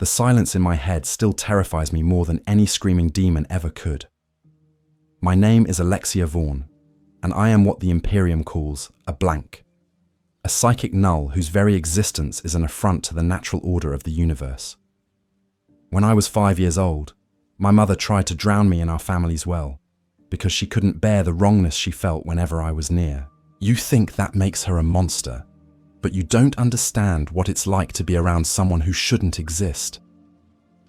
The silence in my head still terrifies me more than any screaming demon ever could. My name is Alexia Vorn, and I am what the Imperium calls a blank. A psychic null whose very existence is an affront to the natural order of the universe. When I was 5 years old, my mother tried to drown me in our family's well, because she couldn't bear the wrongness she felt whenever I was near. You think that makes her a monster, but you don't understand what it's like to be around someone who shouldn't exist.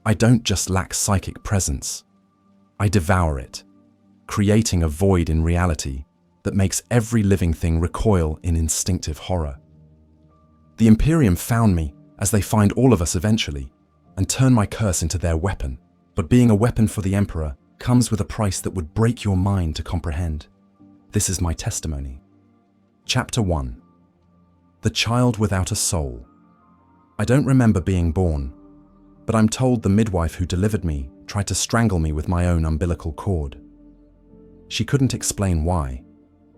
I don't just lack psychic presence, I devour it, creating a void in reality that makes every living thing recoil in instinctive horror. The Imperium found me, as they find all of us eventually, and turn my curse into their weapon. But being a weapon for the Emperor comes with a price that would break your mind to comprehend. This is my testimony. Chapter 1. The Child Without a Soul. I don't remember being born, but I'm told the midwife who delivered me tried to strangle me with my own umbilical cord. She couldn't explain why.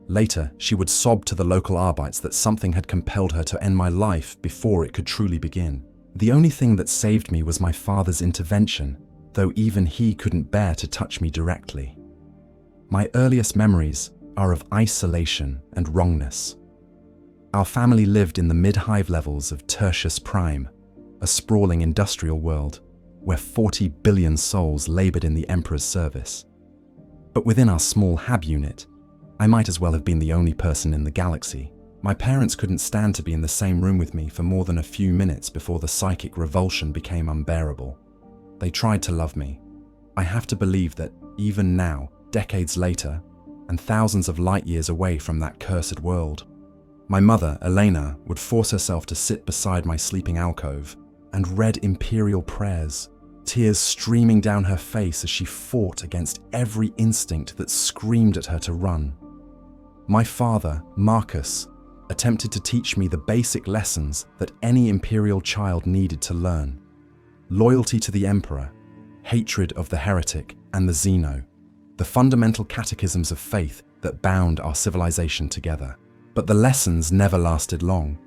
Later, she would sob to the local Arbites that something had compelled her to end my life before it could truly begin. The only thing that saved me was my father's intervention, though even he couldn't bear to touch me directly. My earliest memories are of isolation and wrongness. Our family lived in the mid-hive levels of Tertius Prime, a sprawling industrial world where 40 billion souls labored in the Emperor's service. But within our small hab unit, I might as well have been the only person in the galaxy. My parents couldn't stand to be in the same room with me for more than a few minutes before the psychic revulsion became unbearable. They tried to love me. I have to believe that even now, decades later, and thousands of light years away from that cursed world, my mother, Elena, would force herself to sit beside my sleeping alcove and read imperial prayers, tears streaming down her face as she fought against every instinct that screamed at her to run. My father, Marcus, attempted to teach me the basic lessons that any imperial child needed to learn. Loyalty to the Emperor, hatred of the heretic and the Xeno, the fundamental catechisms of faith that bound our civilization together. But the lessons never lasted long.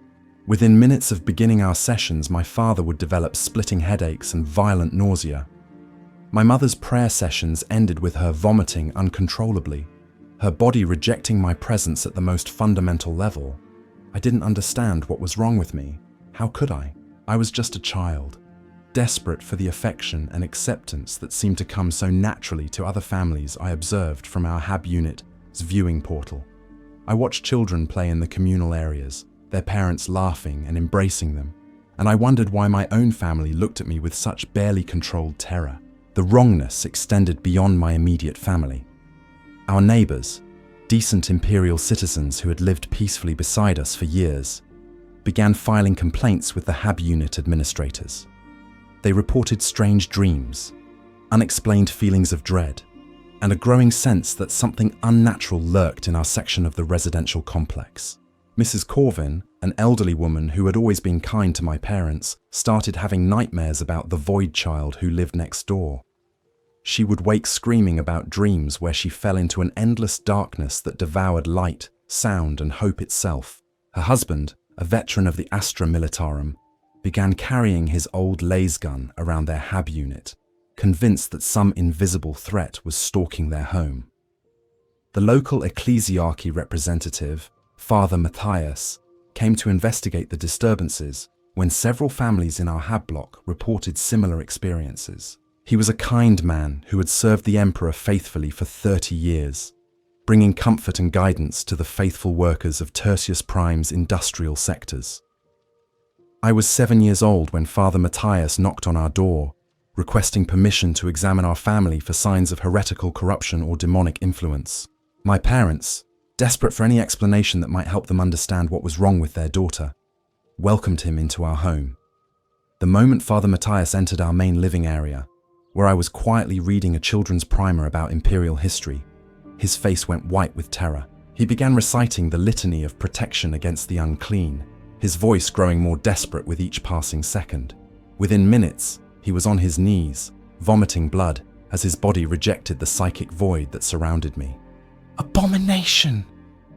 Within minutes of beginning our sessions, my father would develop splitting headaches and violent nausea. My mother's prayer sessions ended with her vomiting uncontrollably, her body rejecting my presence at the most fundamental level. I didn't understand what was wrong with me. How could I? I was just a child, desperate for the affection and acceptance that seemed to come so naturally to other families I observed from our hab unit's viewing portal. I watched children play in the communal areas, their parents laughing and embracing them, and I wondered why my own family looked at me with such barely controlled terror. The wrongness extended beyond my immediate family. Our neighbors, decent imperial citizens who had lived peacefully beside us for years, began filing complaints with the hab unit administrators. They reported strange dreams, unexplained feelings of dread, and a growing sense that something unnatural lurked in our section of the residential complex. Mrs. Corvin, an elderly woman who had always been kind to my parents, started having nightmares about the void child who lived next door. She would wake screaming about dreams where she fell into an endless darkness that devoured light, sound, and hope itself. Her husband, a veteran of the Astra Militarum, began carrying his old laser gun around their hab unit, convinced that some invisible threat was stalking their home. The local ecclesiarchy representative, Father Matthias, came to investigate the disturbances when several families in our hab block reported similar experiences. He was a kind man who had served the Emperor faithfully for 30 years, bringing comfort and guidance to the faithful workers of Tertius Prime's industrial sectors. I was 7 years old when Father Matthias knocked on our door, requesting permission to examine our family for signs of heretical corruption or demonic influence. My parents, desperate for any explanation that might help them understand what was wrong with their daughter, welcomed him into our home. The moment Father Matthias entered our main living area, where I was quietly reading a children's primer about imperial history, his face went white with terror. He began reciting the litany of protection against the unclean, his voice growing more desperate with each passing second. Within minutes, he was on his knees, vomiting blood as his body rejected the psychic void that surrounded me. "Abomination!"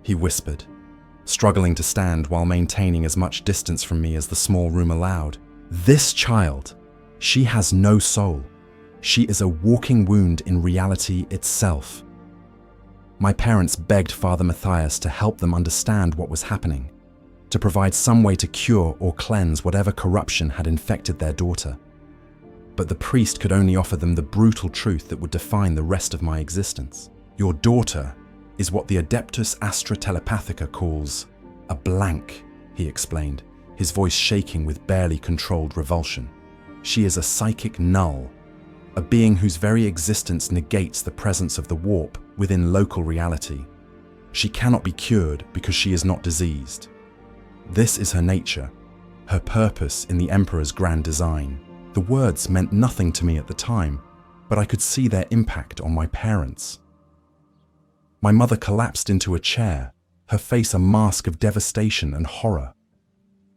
he whispered, struggling to stand while maintaining as much distance from me as the small room allowed. This child, She has no soul. She is a walking wound in reality itself. My parents begged Father Matthias to help them understand what was happening, to provide some way to cure or cleanse whatever corruption had infected their daughter. But the priest could only offer them the brutal truth that would define the rest of my existence. Your daughter is what the Adeptus Astra Telepathica calls a blank, he explained, his voice shaking with barely controlled revulsion. She is a psychic null, a being whose very existence negates the presence of the warp within local reality. She cannot be cured because she is not diseased. This is her nature, her purpose in the Emperor's grand design. The words meant nothing to me at the time, but I could see their impact on my parents. My mother collapsed into a chair, her face a mask of devastation and horror.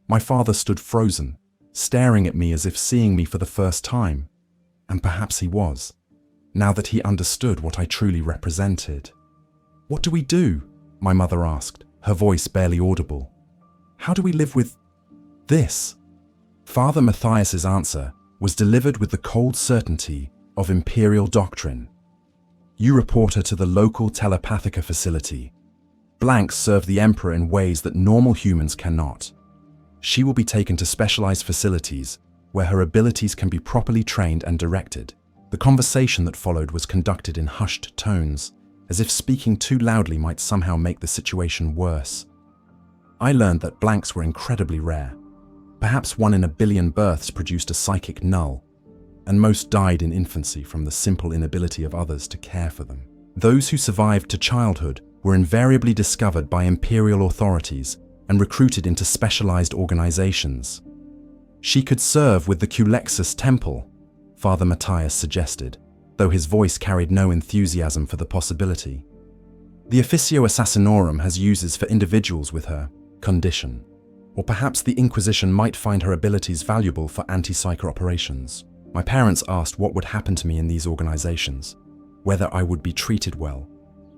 My father stood frozen, staring at me as if seeing me for the first time, and perhaps he was, now that he understood what I truly represented. "What do we do?" my mother asked, her voice barely audible. "How do we live with this?" Father Matthias's answer was delivered with the cold certainty of imperial doctrine. "You report her to the local Telepathica facility. Blanks serve the Emperor in ways that normal humans cannot. She will be taken to specialized facilities where her abilities can be properly trained and directed." The conversation that followed was conducted in hushed tones, as if speaking too loudly might somehow make the situation worse. I learned that blanks were incredibly rare. Perhaps 1 in a billion births produced a psychic null, and most died in infancy from the simple inability of others to care for them. Those who survived to childhood were invariably discovered by imperial authorities and recruited into specialized organizations. "She could serve with the Culexus Temple," Father Matthias suggested, though his voice carried no enthusiasm for the possibility. "The Officio Assassinorum has uses for individuals with her condition. Or perhaps the Inquisition might find her abilities valuable for Anti-Psyker operations." My parents asked what would happen to me in these organizations, whether I would be treated well,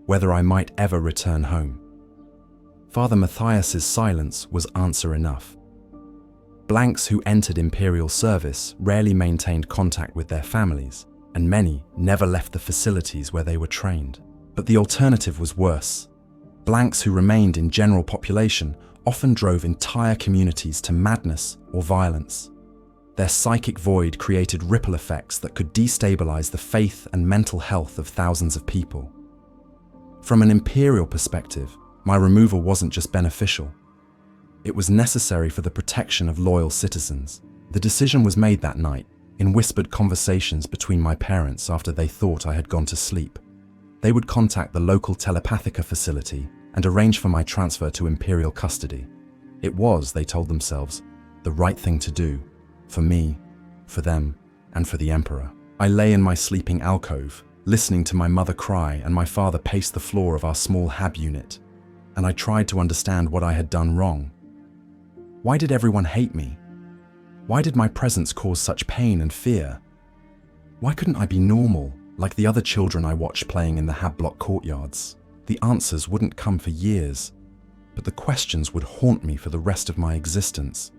whether I might ever return home. Father Matthias's silence was answer enough. Blanks who entered imperial service rarely maintained contact with their families, and many never left the facilities where they were trained. But the alternative was worse. Blanks who remained in general population often drove entire communities to madness or violence. Their psychic void created ripple effects that could destabilize the faith and mental health of thousands of people. From an imperial perspective, my removal wasn't just beneficial. It was necessary for the protection of loyal citizens. The decision was made that night, in whispered conversations between my parents after they thought I had gone to sleep. They would contact the local Telepathica facility and arrange for my transfer to imperial custody. It was, they told themselves, the right thing to do. For me, for them, and for the Emperor. I lay in my sleeping alcove, listening to my mother cry and my father pace the floor of our small hab unit, and I tried to understand what I had done wrong. Why did everyone hate me? Why did my presence cause such pain and fear? Why couldn't I be normal, like the other children I watched playing in the hab block courtyards? The answers wouldn't come for years, but the questions would haunt me for the rest of my existence.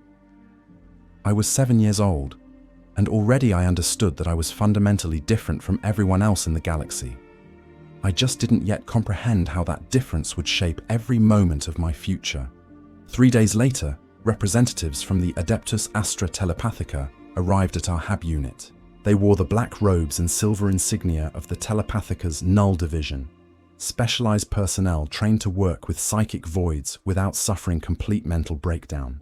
I was 7 years old, and already I understood that I was fundamentally different from everyone else in the galaxy. I just didn't yet comprehend how that difference would shape every moment of my future. 3 days later, representatives from the Adeptus Astra Telepathica arrived at our hab unit. They wore the black robes and silver insignia of the Telepathica's Null Division, specialized personnel trained to work with psychic voids without suffering complete mental breakdown.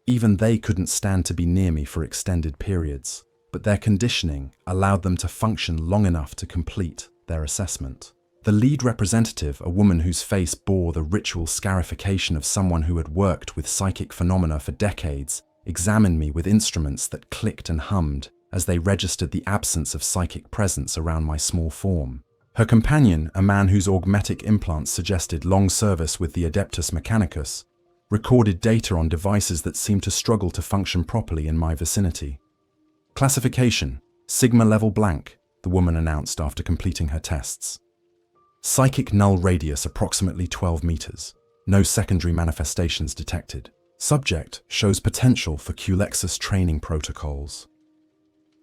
Even they couldn't stand to be near me for extended periods, but their conditioning allowed them to function long enough to complete their assessment. The lead representative, a woman whose face bore the ritual scarification of someone who had worked with psychic phenomena for decades, examined me with instruments that clicked and hummed as they registered the absence of psychic presence around my small form. Her companion, a man whose augmetic implants suggested long service with the Adeptus Mechanicus, recorded data on devices that seemed to struggle to function properly in my vicinity. Classification: Sigma level blank, the woman announced after completing her tests. Psychic null radius approximately 12 meters. No secondary manifestations detected. Subject shows potential for Culexus training protocols.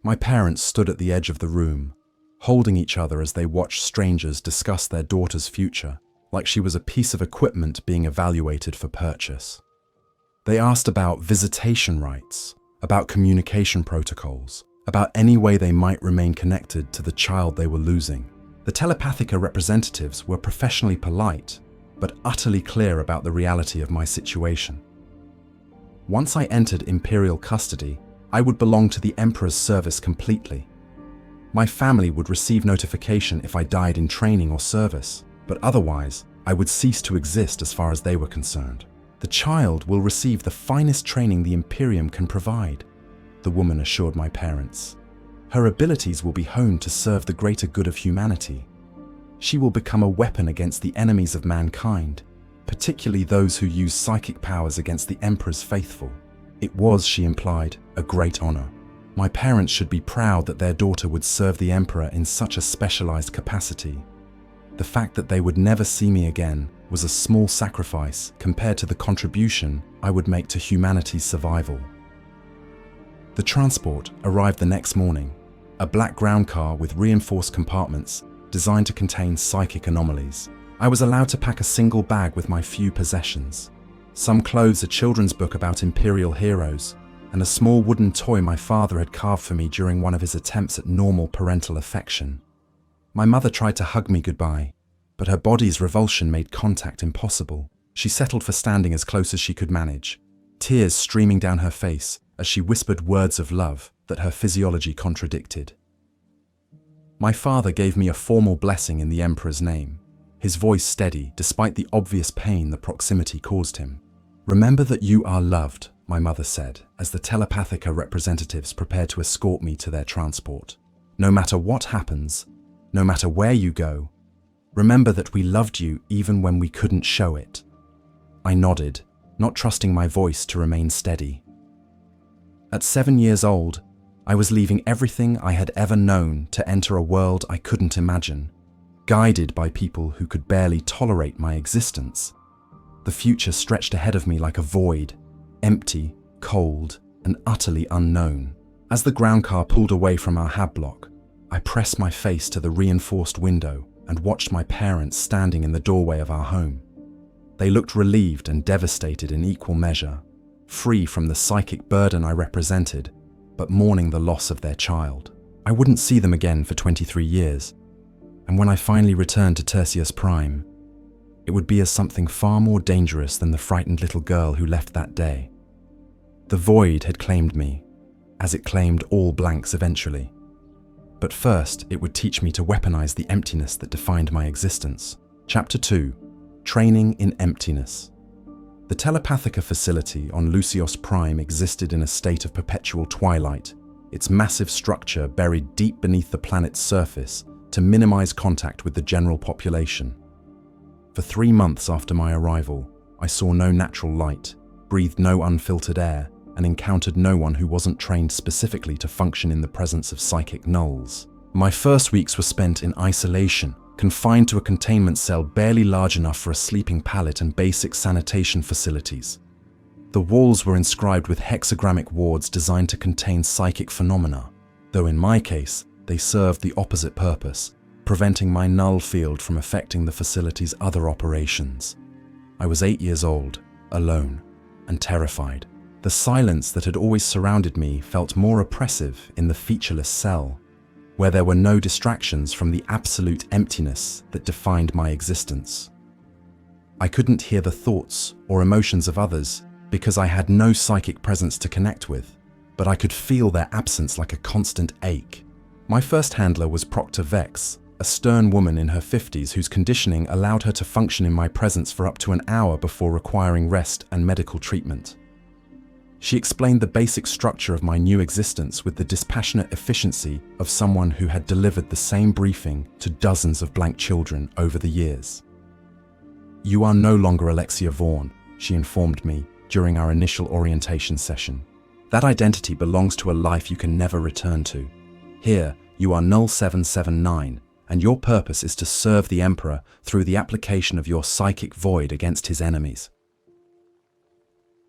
My parents stood at the edge of the room, holding each other as they watched strangers discuss their daughter's future, like she was a piece of equipment being evaluated for purchase. They asked about visitation rights, about communication protocols, about any way they might remain connected to the child they were losing. The Telepathica representatives were professionally polite, but utterly clear about the reality of my situation. Once I entered Imperial custody, I would belong to the Emperor's service completely. My family would receive notification if I died in training or service, but otherwise, I would cease to exist as far as they were concerned. The child will receive the finest training the Imperium can provide, the woman assured my parents. Her abilities will be honed to serve the greater good of humanity. She will become a weapon against the enemies of mankind, particularly those who use psychic powers against the Emperor's faithful. It was, she implied, a great honor. My parents should be proud that their daughter would serve the Emperor in such a specialized capacity. The fact that they would never see me again was a small sacrifice compared to the contribution I would make to humanity's survival. The transport arrived the next morning, a black ground car with reinforced compartments designed to contain psychic anomalies. I was allowed to pack a single bag with my few possessions. Some clothes, a children's book about Imperial heroes, and a small wooden toy my father had carved for me during one of his attempts at normal parental affection. My mother tried to hug me goodbye, but her body's revulsion made contact impossible. She settled for standing as close as she could manage, tears streaming down her face as she whispered words of love that her physiology contradicted. My father gave me a formal blessing in the Emperor's name, his voice steady despite the obvious pain the proximity caused him. "Remember that you are loved," my mother said, as the Telepathica representatives prepared to escort me to their transport. "No matter what happens, no matter where you go, remember that we loved you even when we couldn't show it." I nodded, not trusting my voice to remain steady. At 7 years old, I was leaving everything I had ever known to enter a world I couldn't imagine, guided by people who could barely tolerate my existence. The future stretched ahead of me like a void, empty, cold, and utterly unknown. As the ground car pulled away from our hab block, I pressed my face to the reinforced window and watched my parents standing in the doorway of our home. They looked relieved and devastated in equal measure, free from the psychic burden I represented, but mourning the loss of their child. I wouldn't see them again for 23 years, and when I finally returned to Tertius Prime, it would be as something far more dangerous than the frightened little girl who left that day. The void had claimed me, as it claimed all blanks eventually. But first, it would teach me to weaponize the emptiness that defined my existence. Chapter 2: Training in Emptiness. The Telepathica facility on Lucios Prime existed in a state of perpetual twilight, its massive structure buried deep beneath the planet's surface to minimize contact with the general population. For 3 months after my arrival, I saw no natural light, breathed no unfiltered air, and encountered no one who wasn't trained specifically to function in the presence of psychic nulls. My first weeks were spent in isolation, confined to a containment cell barely large enough for a sleeping pallet and basic sanitation facilities. The walls were inscribed with hexagrammic wards designed to contain psychic phenomena, though in my case, they served the opposite purpose, preventing my null field from affecting the facility's other operations. I was 8 years old, alone, and terrified. The silence that had always surrounded me felt more oppressive in the featureless cell, where there were no distractions from the absolute emptiness that defined my existence. I couldn't hear the thoughts or emotions of others because I had no psychic presence to connect with, but I could feel their absence like a constant ache. My first handler was Proctor Vex, a stern woman in her 50s whose conditioning allowed her to function in my presence for up to an hour before requiring rest and medical treatment. She explained the basic structure of my new existence with the dispassionate efficiency of someone who had delivered the same briefing to dozens of blank children over the years. "You are no longer Alexia Vorn," she informed me during our initial orientation session. "That identity belongs to a life you can never return to. Here, you are Null 779, and your purpose is to serve the Emperor through the application of your psychic void against his enemies."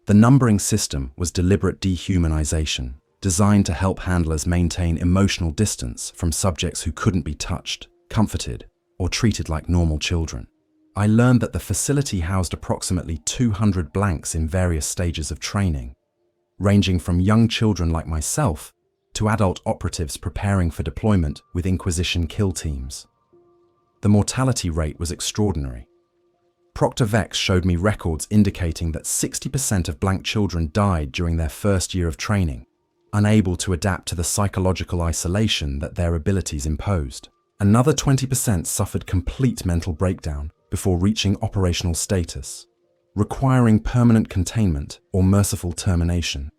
The numbering system was deliberate dehumanization. designed to help handlers maintain emotional distance from subjects who couldn't be touched, comforted, or treated like normal children. I learned that the facility housed approximately 200 blanks in various stages of training, ranging from young children like myself to adult operatives preparing for deployment with Inquisition kill teams. The mortality rate was extraordinary. Proctor Vex showed me records indicating that 60% of blank children died during their first year of training, unable to adapt to the psychological isolation that their abilities imposed. Another 20% suffered complete mental breakdown before reaching operational status, requiring permanent containment or merciful termination.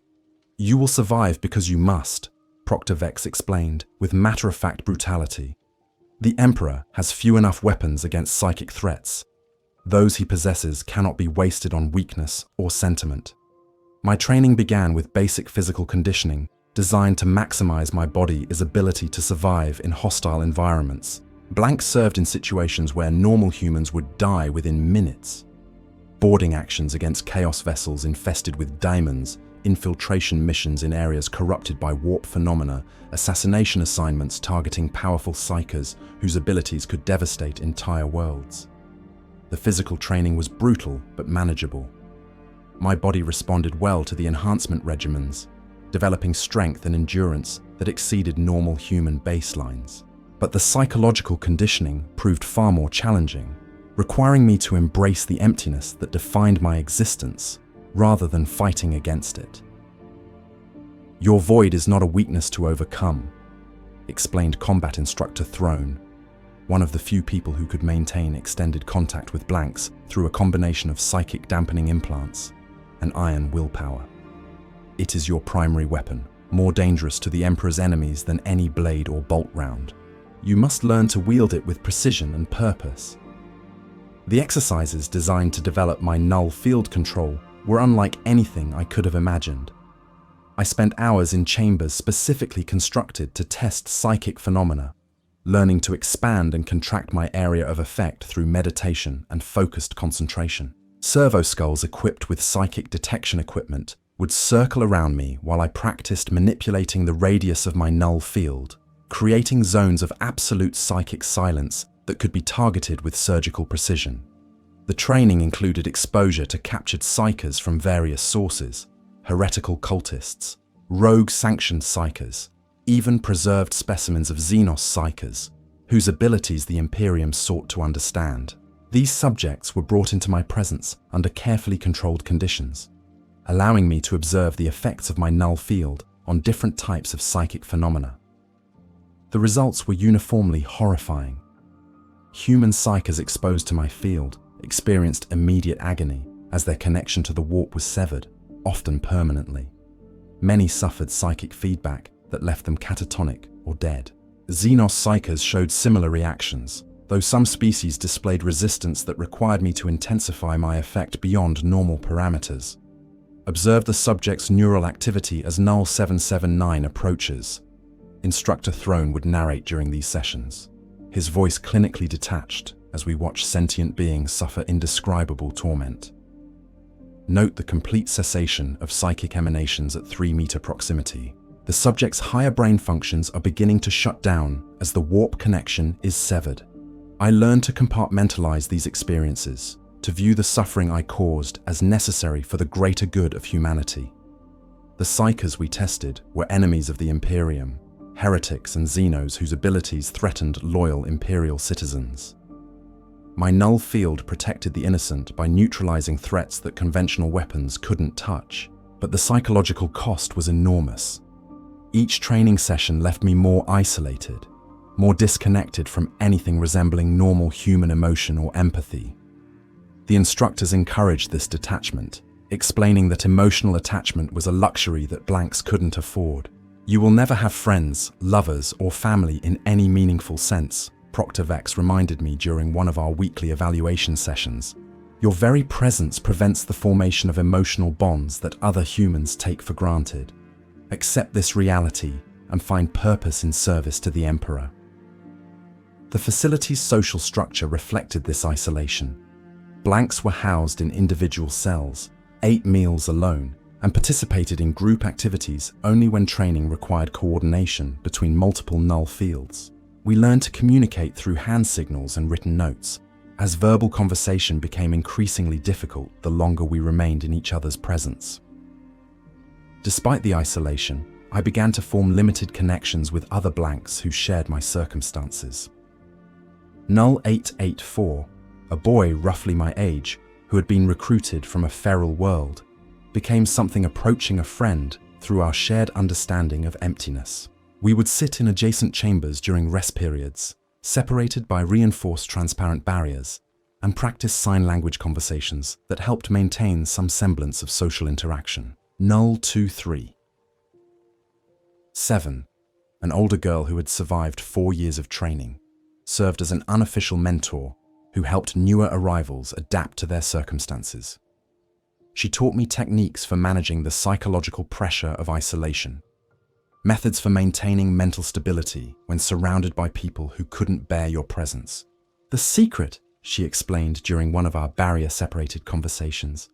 "You will survive because you must," Proctor Vex explained with matter-of-fact brutality. "The Emperor has few enough weapons against psychic threats. Those he possesses cannot be wasted on weakness or sentiment." My training began with basic physical conditioning designed to maximize my body's ability to survive in hostile environments. Blanks served in situations where normal humans would die within minutes. Boarding actions against chaos vessels infested with daemons, infiltration missions in areas corrupted by warp phenomena, assassination assignments targeting powerful Psykers whose abilities could devastate entire worlds. The physical training was brutal but manageable. My body responded well to the enhancement regimens, developing strength and endurance that exceeded normal human baselines. But the psychological conditioning proved far more challenging, requiring me to embrace the emptiness that defined my existence rather than fighting against it. "Your void is not a weakness to overcome," explained Combat Instructor Throne, one of the few people who could maintain extended contact with blanks through a combination of psychic dampening implants and iron willpower. "It is your primary weapon, more dangerous to the Emperor's enemies than any blade or bolt round. You must learn to wield it with precision and purpose." The exercises designed to develop my null field control were unlike anything I could have imagined. I spent hours in chambers specifically constructed to test psychic phenomena, learning to expand and contract my area of effect through meditation and focused concentration. Servo skulls equipped with psychic detection equipment would circle around me while I practiced manipulating the radius of my null field, creating zones of absolute psychic silence that could be targeted with surgical precision. The training included exposure to captured Psykers from various sources, heretical cultists, rogue-sanctioned Psykers, even preserved specimens of Xenos Psykers, whose abilities the Imperium sought to understand. These subjects were brought into my presence under carefully controlled conditions, allowing me to observe the effects of my null field on different types of psychic phenomena. The results were uniformly horrifying. Human Psykers exposed to my field experienced immediate agony as their connection to the warp was severed, often permanently. Many suffered psychic feedback that left them catatonic or dead. Xenos Psykers showed similar reactions, though some species displayed resistance that required me to intensify my effect beyond normal parameters. Observe the subject's neural activity as Null 779 approaches. Instructor Throne would narrate during these sessions, his voice clinically detached as we watch sentient beings suffer indescribable torment. Note the complete cessation of psychic emanations at 3-meter proximity. The subject's higher brain functions are beginning to shut down as the warp connection is severed. I learned to compartmentalize these experiences, to view the suffering I caused as necessary for the greater good of humanity. The Psykers we tested were enemies of the Imperium, heretics and Xenos whose abilities threatened loyal Imperial citizens. My null field protected the innocent by neutralizing threats that conventional weapons couldn't touch, but the psychological cost was enormous. Each training session left me more isolated, more disconnected from anything resembling normal human emotion or empathy. The instructors encouraged this detachment, explaining that emotional attachment was a luxury that blanks couldn't afford. "You will never have friends, lovers, or family in any meaningful sense," Proctor Vex reminded me during one of our weekly evaluation sessions. "Your very presence prevents the formation of emotional bonds that other humans take for granted. Accept this reality and find purpose in service to the Emperor." The facility's social structure reflected this isolation. Blanks were housed in individual cells, ate meals alone, and participated in group activities only when training required coordination between multiple null fields. We learned to communicate through hand signals and written notes, as verbal conversation became increasingly difficult the longer we remained in each other's presence. Despite the isolation, I began to form limited connections with other blanks who shared my circumstances. Null 884, a boy roughly my age who had been recruited from a feral world, became something approaching a friend through our shared understanding of emptiness. We would sit in adjacent chambers during rest periods, separated by reinforced transparent barriers, and practice sign language conversations that helped maintain some semblance of social interaction. Null 23. 7. An older girl who had survived 4 years of training, served as an unofficial mentor who helped newer arrivals adapt to their circumstances. She taught me techniques for managing the psychological pressure of isolation, methods for maintaining mental stability when surrounded by people who couldn't bear your presence. The secret, she explained during one of our barrier-separated conversations,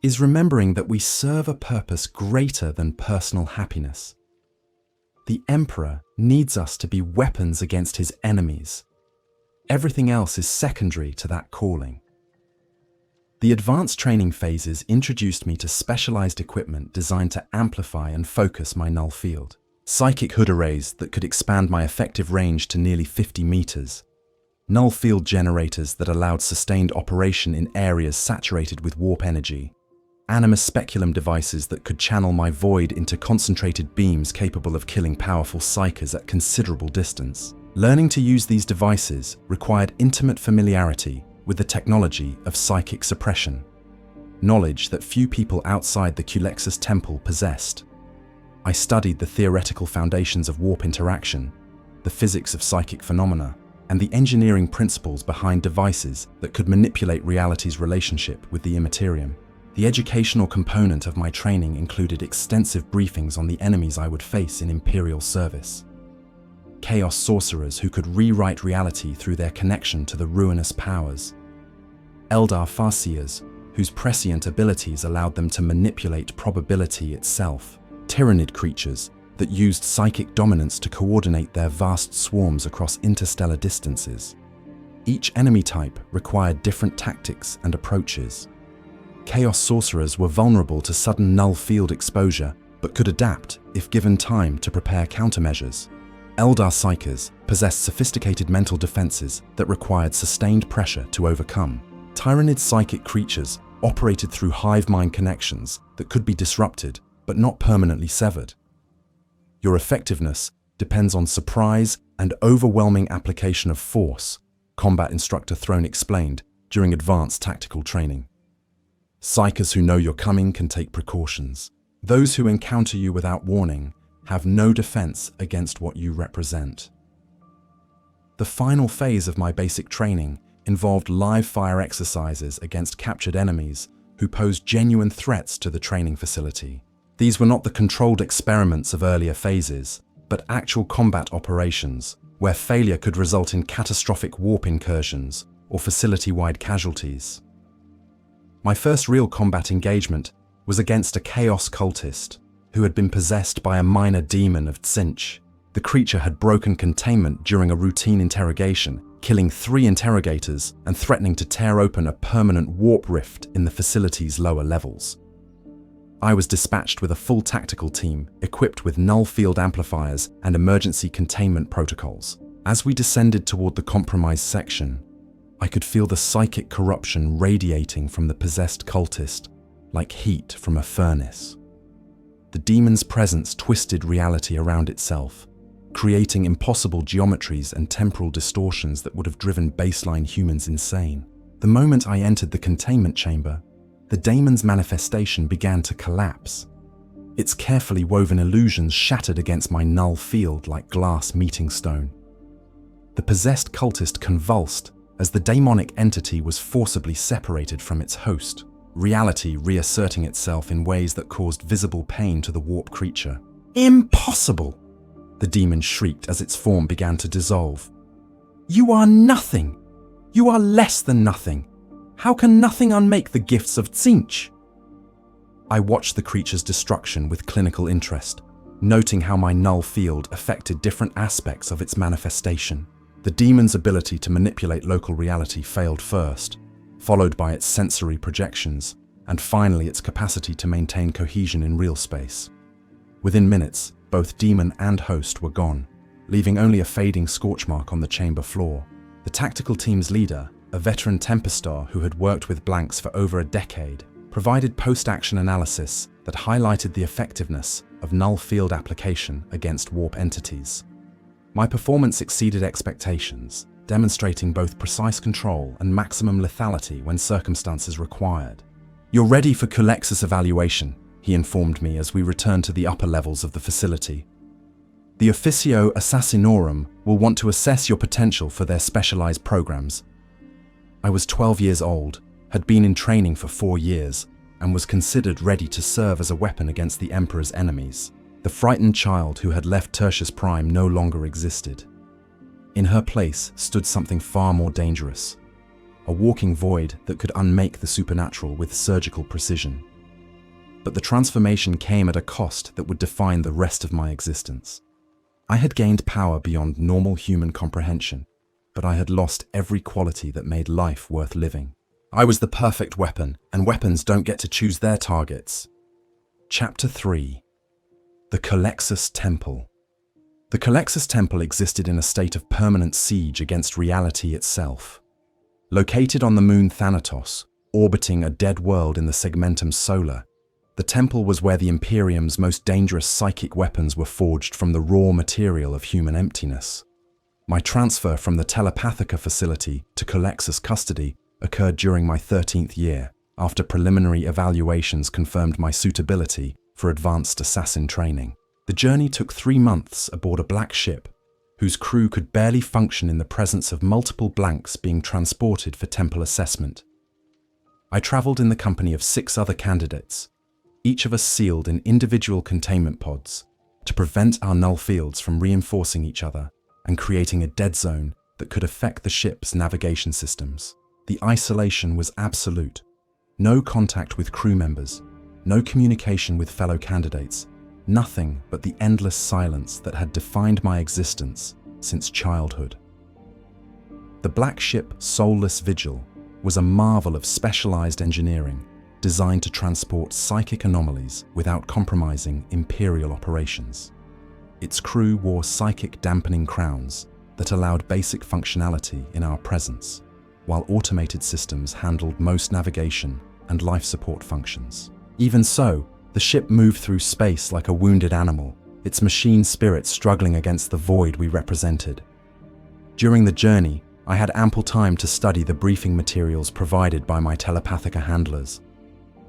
is remembering that we serve a purpose greater than personal happiness. The Emperor needs us to be weapons against his enemies. Everything else is secondary to that calling. The advanced training phases introduced me to specialized equipment designed to amplify and focus my null field. Psychic hood arrays that could expand my effective range to nearly 50 meters. Null field generators that allowed sustained operation in areas saturated with warp energy. Animus Speculum devices that could channel my void into concentrated beams capable of killing powerful Psykers at considerable distance. Learning to use these devices required intimate familiarity with the technology of psychic suppression, knowledge that few people outside the Culexus Temple possessed. I studied the theoretical foundations of warp interaction, the physics of psychic phenomena, and the engineering principles behind devices that could manipulate reality's relationship with the immaterium. The educational component of my training included extensive briefings on the enemies I would face in Imperial service. Chaos sorcerers who could rewrite reality through their connection to the ruinous powers. Eldar farseers, whose prescient abilities allowed them to manipulate probability itself. Tyrannid creatures that used psychic dominance to coordinate their vast swarms across interstellar distances. Each enemy type required different tactics and approaches. Chaos sorcerers were vulnerable to sudden null field exposure, but could adapt if given time to prepare countermeasures. Eldar Psykers possessed sophisticated mental defenses that required sustained pressure to overcome. Tyrannid psychic creatures operated through hive mind connections that could be disrupted but not permanently severed. Your effectiveness depends on surprise and overwhelming application of force, Combat Instructor Throne explained during advanced tactical training. Psykers who know you're coming can take precautions. Those who encounter you without warning have no defense against what you represent. The final phase of my basic training involved live fire exercises against captured enemies who posed genuine threats to the training facility. These were not the controlled experiments of earlier phases, but actual combat operations, where failure could result in catastrophic warp incursions or facility-wide casualties. My first real combat engagement was against a chaos cultist who had been possessed by a minor demon of Tzinch. The creature had broken containment during a routine interrogation, killing 3 interrogators and threatening to tear open a permanent warp rift in the facility's lower levels. I was dispatched with a full tactical team equipped with null field amplifiers and emergency containment protocols. As we descended toward the compromised section, I could feel the psychic corruption radiating from the possessed cultist like heat from a furnace. The demon's presence twisted reality around itself, creating impossible geometries and temporal distortions that would have driven baseline humans insane. The moment I entered the containment chamber, the daemon's manifestation began to collapse. Its carefully woven illusions shattered against my null field like glass meeting stone. The possessed cultist convulsed as the daemonic entity was forcibly separated from its host, reality reasserting itself in ways that caused visible pain to the warp creature. "Impossible!" the demon shrieked as its form began to dissolve. "You are nothing! You are less than nothing! How can nothing unmake the gifts of Tzinch?" I watched the creature's destruction with clinical interest, noting how my null field affected different aspects of its manifestation. The demon's ability to manipulate local reality failed first, followed by its sensory projections, and finally its capacity to maintain cohesion in real space. Within minutes, both demon and host were gone, leaving only a fading scorch mark on the chamber floor. The tactical team's leader, a veteran Tempestar who had worked with blanks for over a decade, provided post-action analysis that highlighted the effectiveness of null field application against warp entities. My performance exceeded expectations, demonstrating both precise control and maximum lethality when circumstances required. "You're ready for Culexus evaluation," he informed me as we returned to the upper levels of the facility. "The Officio Assassinorum will want to assess your potential for their specialized programs." I was 12 years old, had been in training for 4 years, and was considered ready to serve as a weapon against the Emperor's enemies. The frightened child who had left Tertius Prime no longer existed. In her place stood something far more dangerous, a walking void that could unmake the supernatural with surgical precision. But the transformation came at a cost that would define the rest of my existence. I had gained power beyond normal human comprehension, but I had lost every quality that made life worth living. I was the perfect weapon, and weapons don't get to choose their targets. Chapter 3. The Culexus Temple. The Culexus Temple existed in a state of permanent siege against reality itself. Located on the moon Thanatos, orbiting a dead world in the Segmentum Solar, the temple was where the Imperium's most dangerous psychic weapons were forged from the raw material of human emptiness. My transfer from the Telepathica facility to Culexus custody occurred during my 13th year, after preliminary evaluations confirmed my suitability for advanced assassin training. The journey took 3 months aboard a black ship, whose crew could barely function in the presence of multiple blanks being transported for temple assessment. I traveled in the company of 6 other candidates, each of us sealed in individual containment pods, to prevent our null fields from reinforcing each other and creating a dead zone that could affect the ship's navigation systems. The isolation was absolute. No contact with crew members, no communication with fellow candidates, nothing but the endless silence that had defined my existence since childhood. The black ship Soulless Vigil was a marvel of specialized engineering designed to transport psychic anomalies without compromising Imperial operations. Its crew wore psychic dampening crowns that allowed basic functionality in our presence, while automated systems handled most navigation and life support functions. Even so, the ship moved through space like a wounded animal, its machine spirit struggling against the void we represented. During the journey, I had ample time to study the briefing materials provided by my Telepathica handlers.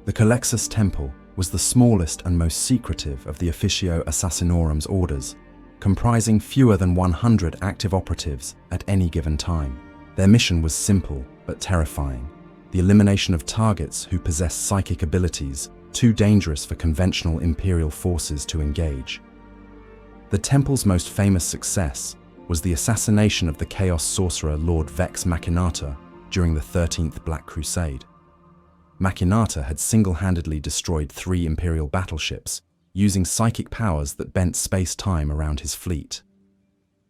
The Culexus Temple was the smallest and most secretive of the Officio Assassinorum's orders, comprising fewer than 100 active operatives at any given time. Their mission was simple but terrifying: the elimination of targets who possessed psychic abilities too dangerous for conventional Imperial forces to engage. The Temple's most famous success was the assassination of the Chaos Sorcerer Lord Vex Machinata during the 13th Black Crusade. Machinata had single-handedly destroyed 3 Imperial battleships, using psychic powers that bent space-time around his fleet.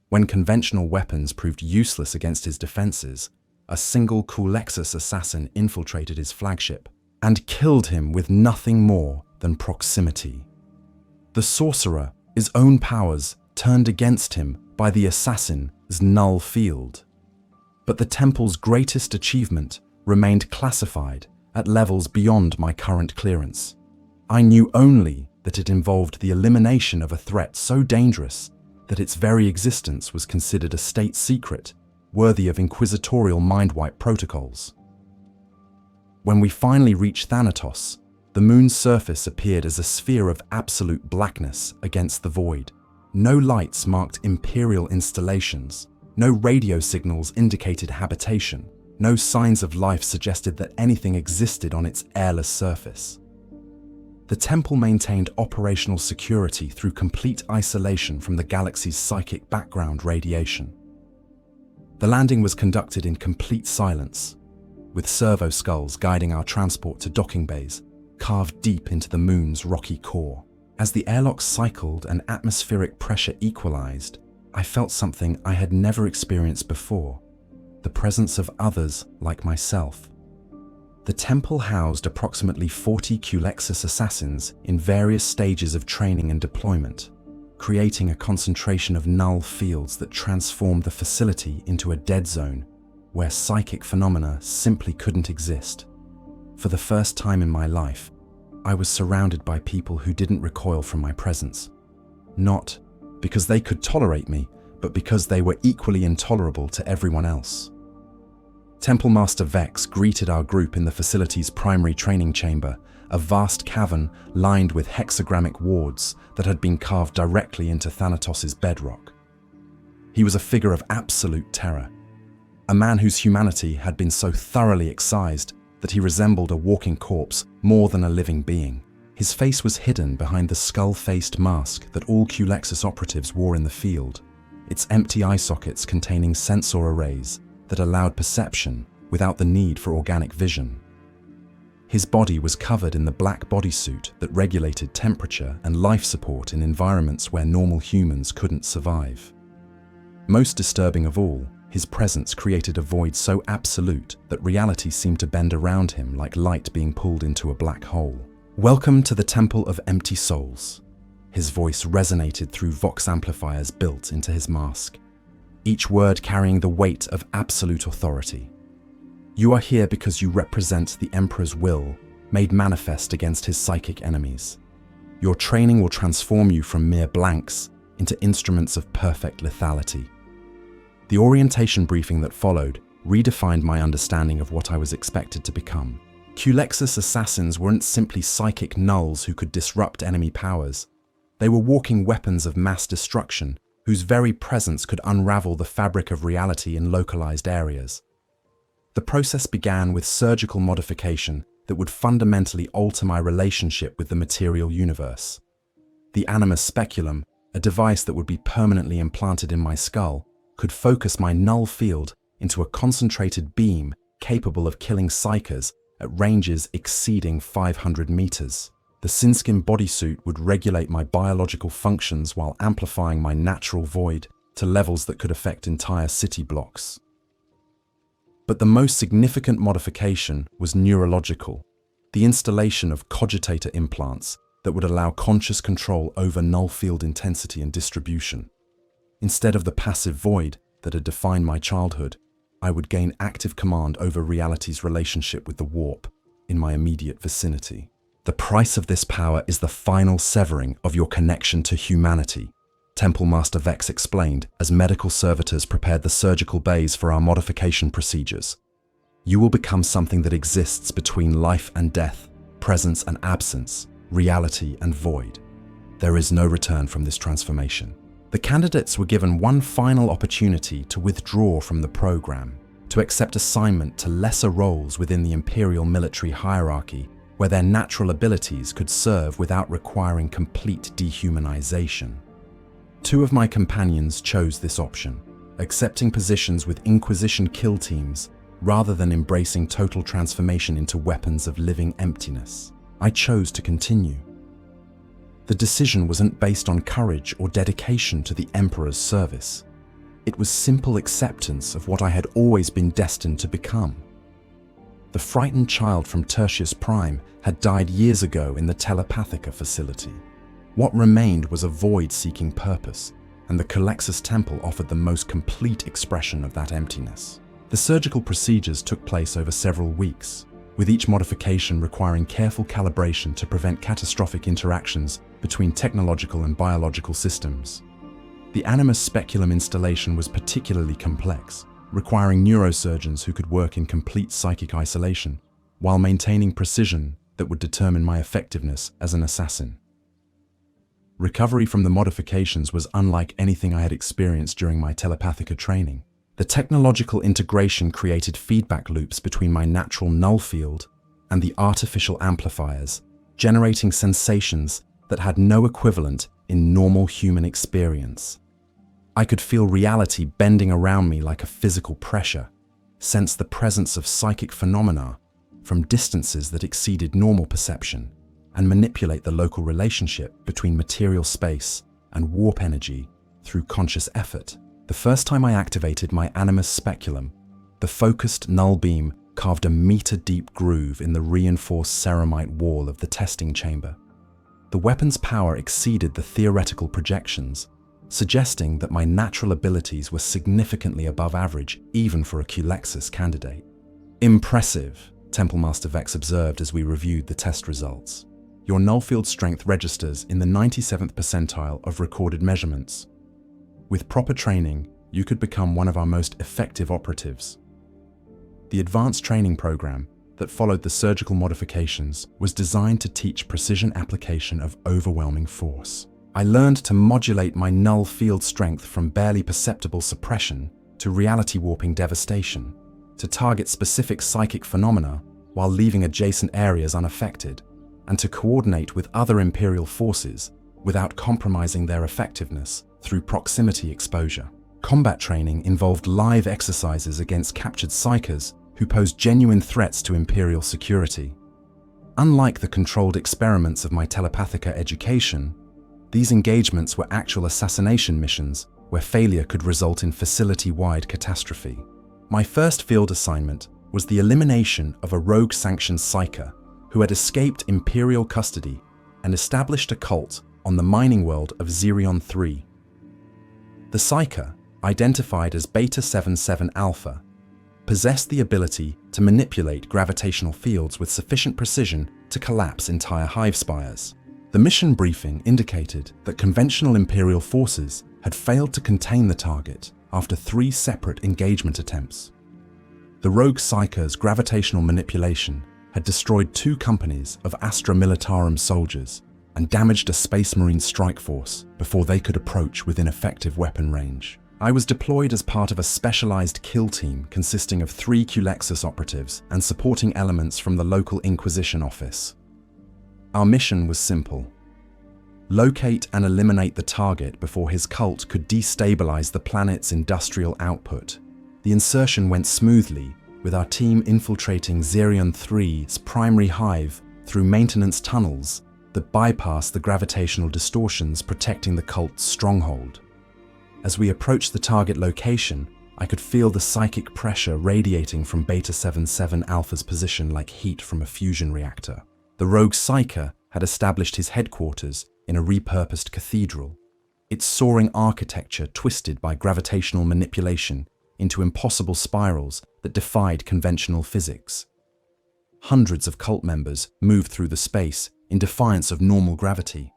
When conventional weapons proved useless against his defenses, a single Culexus assassin infiltrated his flagship and killed him with nothing more than proximity. The sorcerer, his own powers, turned against him by the assassin's null field. But the Temple's greatest achievement remained classified at levels beyond my current clearance. I knew only that it involved the elimination of a threat so dangerous that its very existence was considered a state secret, worthy of inquisitorial mind-wipe protocols. When we finally reached Thanatos, the moon's surface appeared as a sphere of absolute blackness against the void. No lights marked Imperial installations, no radio signals indicated habitation, no signs of life suggested that anything existed on its airless surface. The temple maintained operational security through complete isolation from the galaxy's psychic background radiation. The landing was conducted in complete silence, with servo skulls guiding our transport to docking bays, carved deep into the moon's rocky core. As the airlock cycled and atmospheric pressure equalized, I felt something I had never experienced before: the presence of others like myself. The temple housed approximately 40 Culexus assassins in various stages of training and deployment, creating a concentration of null fields that transformed the facility into a dead zone where psychic phenomena simply couldn't exist. For the first time in my life, I was surrounded by people who didn't recoil from my presence. Not because they could tolerate me, but because they were equally intolerable to everyone else. Temple Master Vex greeted our group in the facility's primary training chamber, a vast cavern lined with hexagrammic wards that had been carved directly into Thanatos' bedrock. He was a figure of absolute terror, a man whose humanity had been so thoroughly excised that he resembled a walking corpse more than a living being. His face was hidden behind the skull-faced mask that all Culexus operatives wore in the field, its empty eye sockets containing sensor arrays that allowed perception without the need for organic vision. His body was covered in the black bodysuit that regulated temperature and life support in environments where normal humans couldn't survive. Most disturbing of all, his presence created a void so absolute that reality seemed to bend around him like light being pulled into a black hole. "Welcome to the Temple of Empty Souls." His voice resonated through vox amplifiers built into his mask, each word carrying the weight of absolute authority. "You are here because you represent the Emperor's will, made manifest against his psychic enemies. Your training will transform you from mere blanks into instruments of perfect lethality." The orientation briefing that followed redefined my understanding of what I was expected to become. Culexus assassins weren't simply psychic nulls who could disrupt enemy powers. They were walking weapons of mass destruction whose very presence could unravel the fabric of reality in localized areas. The process began with surgical modification that would fundamentally alter my relationship with the material universe. The Animus Speculum, a device that would be permanently implanted in my skull, could focus my null field into a concentrated beam capable of killing Psykers at ranges exceeding 500 meters. The Sinskin bodysuit would regulate my biological functions while amplifying my natural void to levels that could affect entire city blocks. But the most significant modification was neurological, the installation of cogitator implants that would allow conscious control over null field intensity and distribution. Instead of the passive void that had defined my childhood, I would gain active command over reality's relationship with the warp in my immediate vicinity. "The price of this power is the final severing of your connection to humanity," Temple Master Vex explained as medical servitors prepared the surgical bays for our modification procedures. "You will become something that exists between life and death, presence and absence, reality and void. There is no return from this transformation." The candidates were given one final opportunity to withdraw from the program, to accept assignment to lesser roles within the Imperial military hierarchy, where their natural abilities could serve without requiring complete dehumanization. 2 of my companions chose this option, accepting positions with Inquisition kill teams rather than embracing total transformation into weapons of living emptiness. I chose to continue. The decision wasn't based on courage or dedication to the Emperor's service. It was simple acceptance of what I had always been destined to become. The frightened child from Tertius Prime had died years ago in the Telepathica facility. What remained was a void seeking purpose, and the Culexus Temple offered the most complete expression of that emptiness. The surgical procedures took place over several weeks, with each modification requiring careful calibration to prevent catastrophic interactions between technological and biological systems. The Animus Speculum installation was particularly complex, requiring neurosurgeons who could work in complete psychic isolation, while maintaining precision that would determine my effectiveness as an assassin. Recovery from the modifications was unlike anything I had experienced during my Telepathica training. The technological integration created feedback loops between my natural null field and the artificial amplifiers, generating sensations that had no equivalent in normal human experience. I could feel reality bending around me like a physical pressure, sense the presence of psychic phenomena, from distances that exceeded normal perception and manipulate the local relationship between material space and warp energy through conscious effort. The first time I activated my Animus Speculum, the focused null beam carved a meter-deep groove in the reinforced ceramite wall of the testing chamber. The weapon's power exceeded the theoretical projections, suggesting that my natural abilities were significantly above average even for a Culexus candidate. "Impressive," Temple Master Vex observed as we reviewed the test results. "Your null field strength registers in the 97th percentile of recorded measurements. With proper training, you could become one of our most effective operatives." The advanced training program that followed the surgical modifications was designed to teach precision application of overwhelming force. I learned to modulate my null field strength from barely perceptible suppression to reality-warping devastation, to target specific psychic phenomena while leaving adjacent areas unaffected, and to coordinate with other Imperial forces without compromising their effectiveness through proximity exposure. Combat training involved live exercises against captured Psykers who posed genuine threats to Imperial security. Unlike the controlled experiments of my Telepathica education, these engagements were actual assassination missions where failure could result in facility-wide catastrophe. My first field assignment was the elimination of a rogue-sanctioned Psyker who had escaped Imperial custody and established a cult on the mining world of Xerion 3. The Psyker, identified as Beta 77 Alpha, possessed the ability to manipulate gravitational fields with sufficient precision to collapse entire hive spires. The mission briefing indicated that conventional Imperial forces had failed to contain the target after 3 separate engagement attempts. The rogue Psyker's gravitational manipulation had destroyed 2 companies of Astra Militarum soldiers and damaged a Space Marine strike force before they could approach within effective weapon range. I was deployed as part of a specialized kill team consisting of 3 Culexus operatives and supporting elements from the local Inquisition office. Our mission was simple: locate and eliminate the target before his cult could destabilize the planet's industrial output. The insertion went smoothly, with our team infiltrating Xerion 3's primary hive through maintenance tunnels that bypass the gravitational distortions protecting the cult's stronghold. As we approached the target location, I could feel the psychic pressure radiating from Beta 77 Alpha's position like heat from a fusion reactor. The rogue Psyker had established his headquarters in a repurposed cathedral, its soaring architecture twisted by gravitational manipulation into impossible spirals that defied conventional physics. Hundreds of cult members moved through the space in defiance of normal gravity,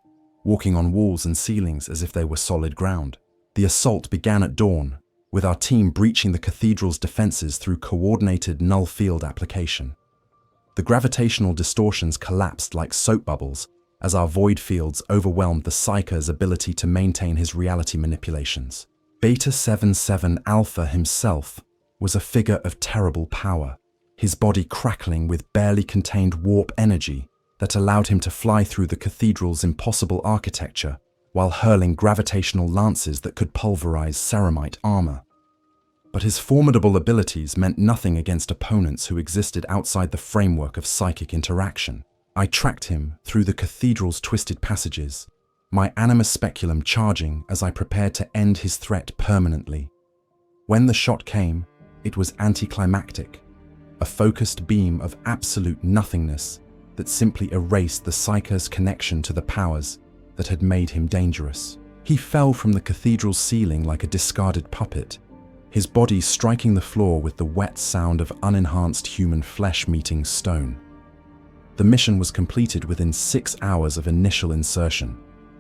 walking on walls and ceilings as if they were solid ground. The assault began at dawn, with our team breaching the cathedral's defenses through coordinated null field application. The gravitational distortions collapsed like soap bubbles as our void fields overwhelmed the Psyker's ability to maintain his reality manipulations. Beta 77 Alpha himself was a figure of terrible power, his body crackling with barely contained warp energy that allowed him to fly through the cathedral's impossible architecture while hurling gravitational lances that could pulverize ceramite armor. But his formidable abilities meant nothing against opponents who existed outside the framework of psychic interaction. I tracked him through the cathedral's twisted passages, my Animus Speculum charging as I prepared to end his threat permanently. When the shot came, it was anticlimactic, a focused beam of absolute nothingness that simply erased the Psyker's connection to the powers that had made him dangerous. He fell from the cathedral's ceiling like a discarded puppet, his body striking the floor with the wet sound of unenhanced human flesh meeting stone. The mission was completed within 6 hours of initial insertion,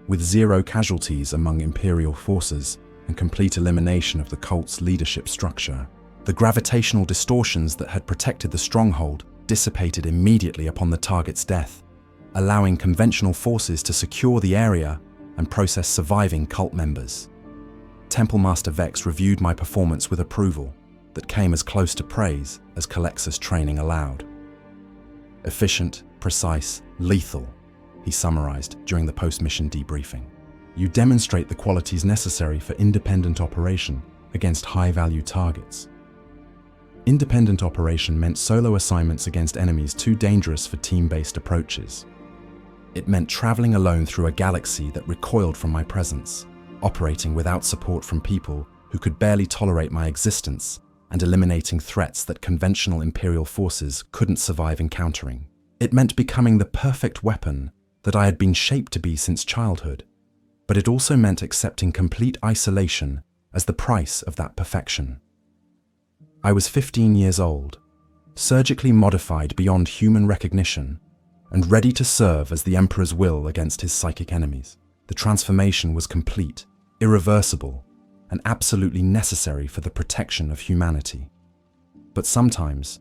with 0 casualties among Imperial forces and complete elimination of the cult's leadership structure. The gravitational distortions that had protected the stronghold dissipated immediately upon the target's death, allowing conventional forces to secure the area and process surviving cult members. Temple Master Vex reviewed my performance with approval that came as close to praise as Culexus training allowed. "Efficient, precise, lethal," he summarized during the post-mission debriefing. "You demonstrate the qualities necessary for independent operation against high-value targets." Independent operation meant solo assignments against enemies too dangerous for team-based approaches. It meant traveling alone through a galaxy that recoiled from my presence, operating without support from people who could barely tolerate my existence, and eliminating threats that conventional Imperial forces couldn't survive encountering. It meant becoming the perfect weapon that I had been shaped to be since childhood, but it also meant accepting complete isolation as the price of that perfection. I was 15 years old, surgically modified beyond human recognition, and ready to serve as the Emperor's will against his psychic enemies. The transformation was complete, irreversible, and absolutely necessary for the protection of humanity. But sometimes,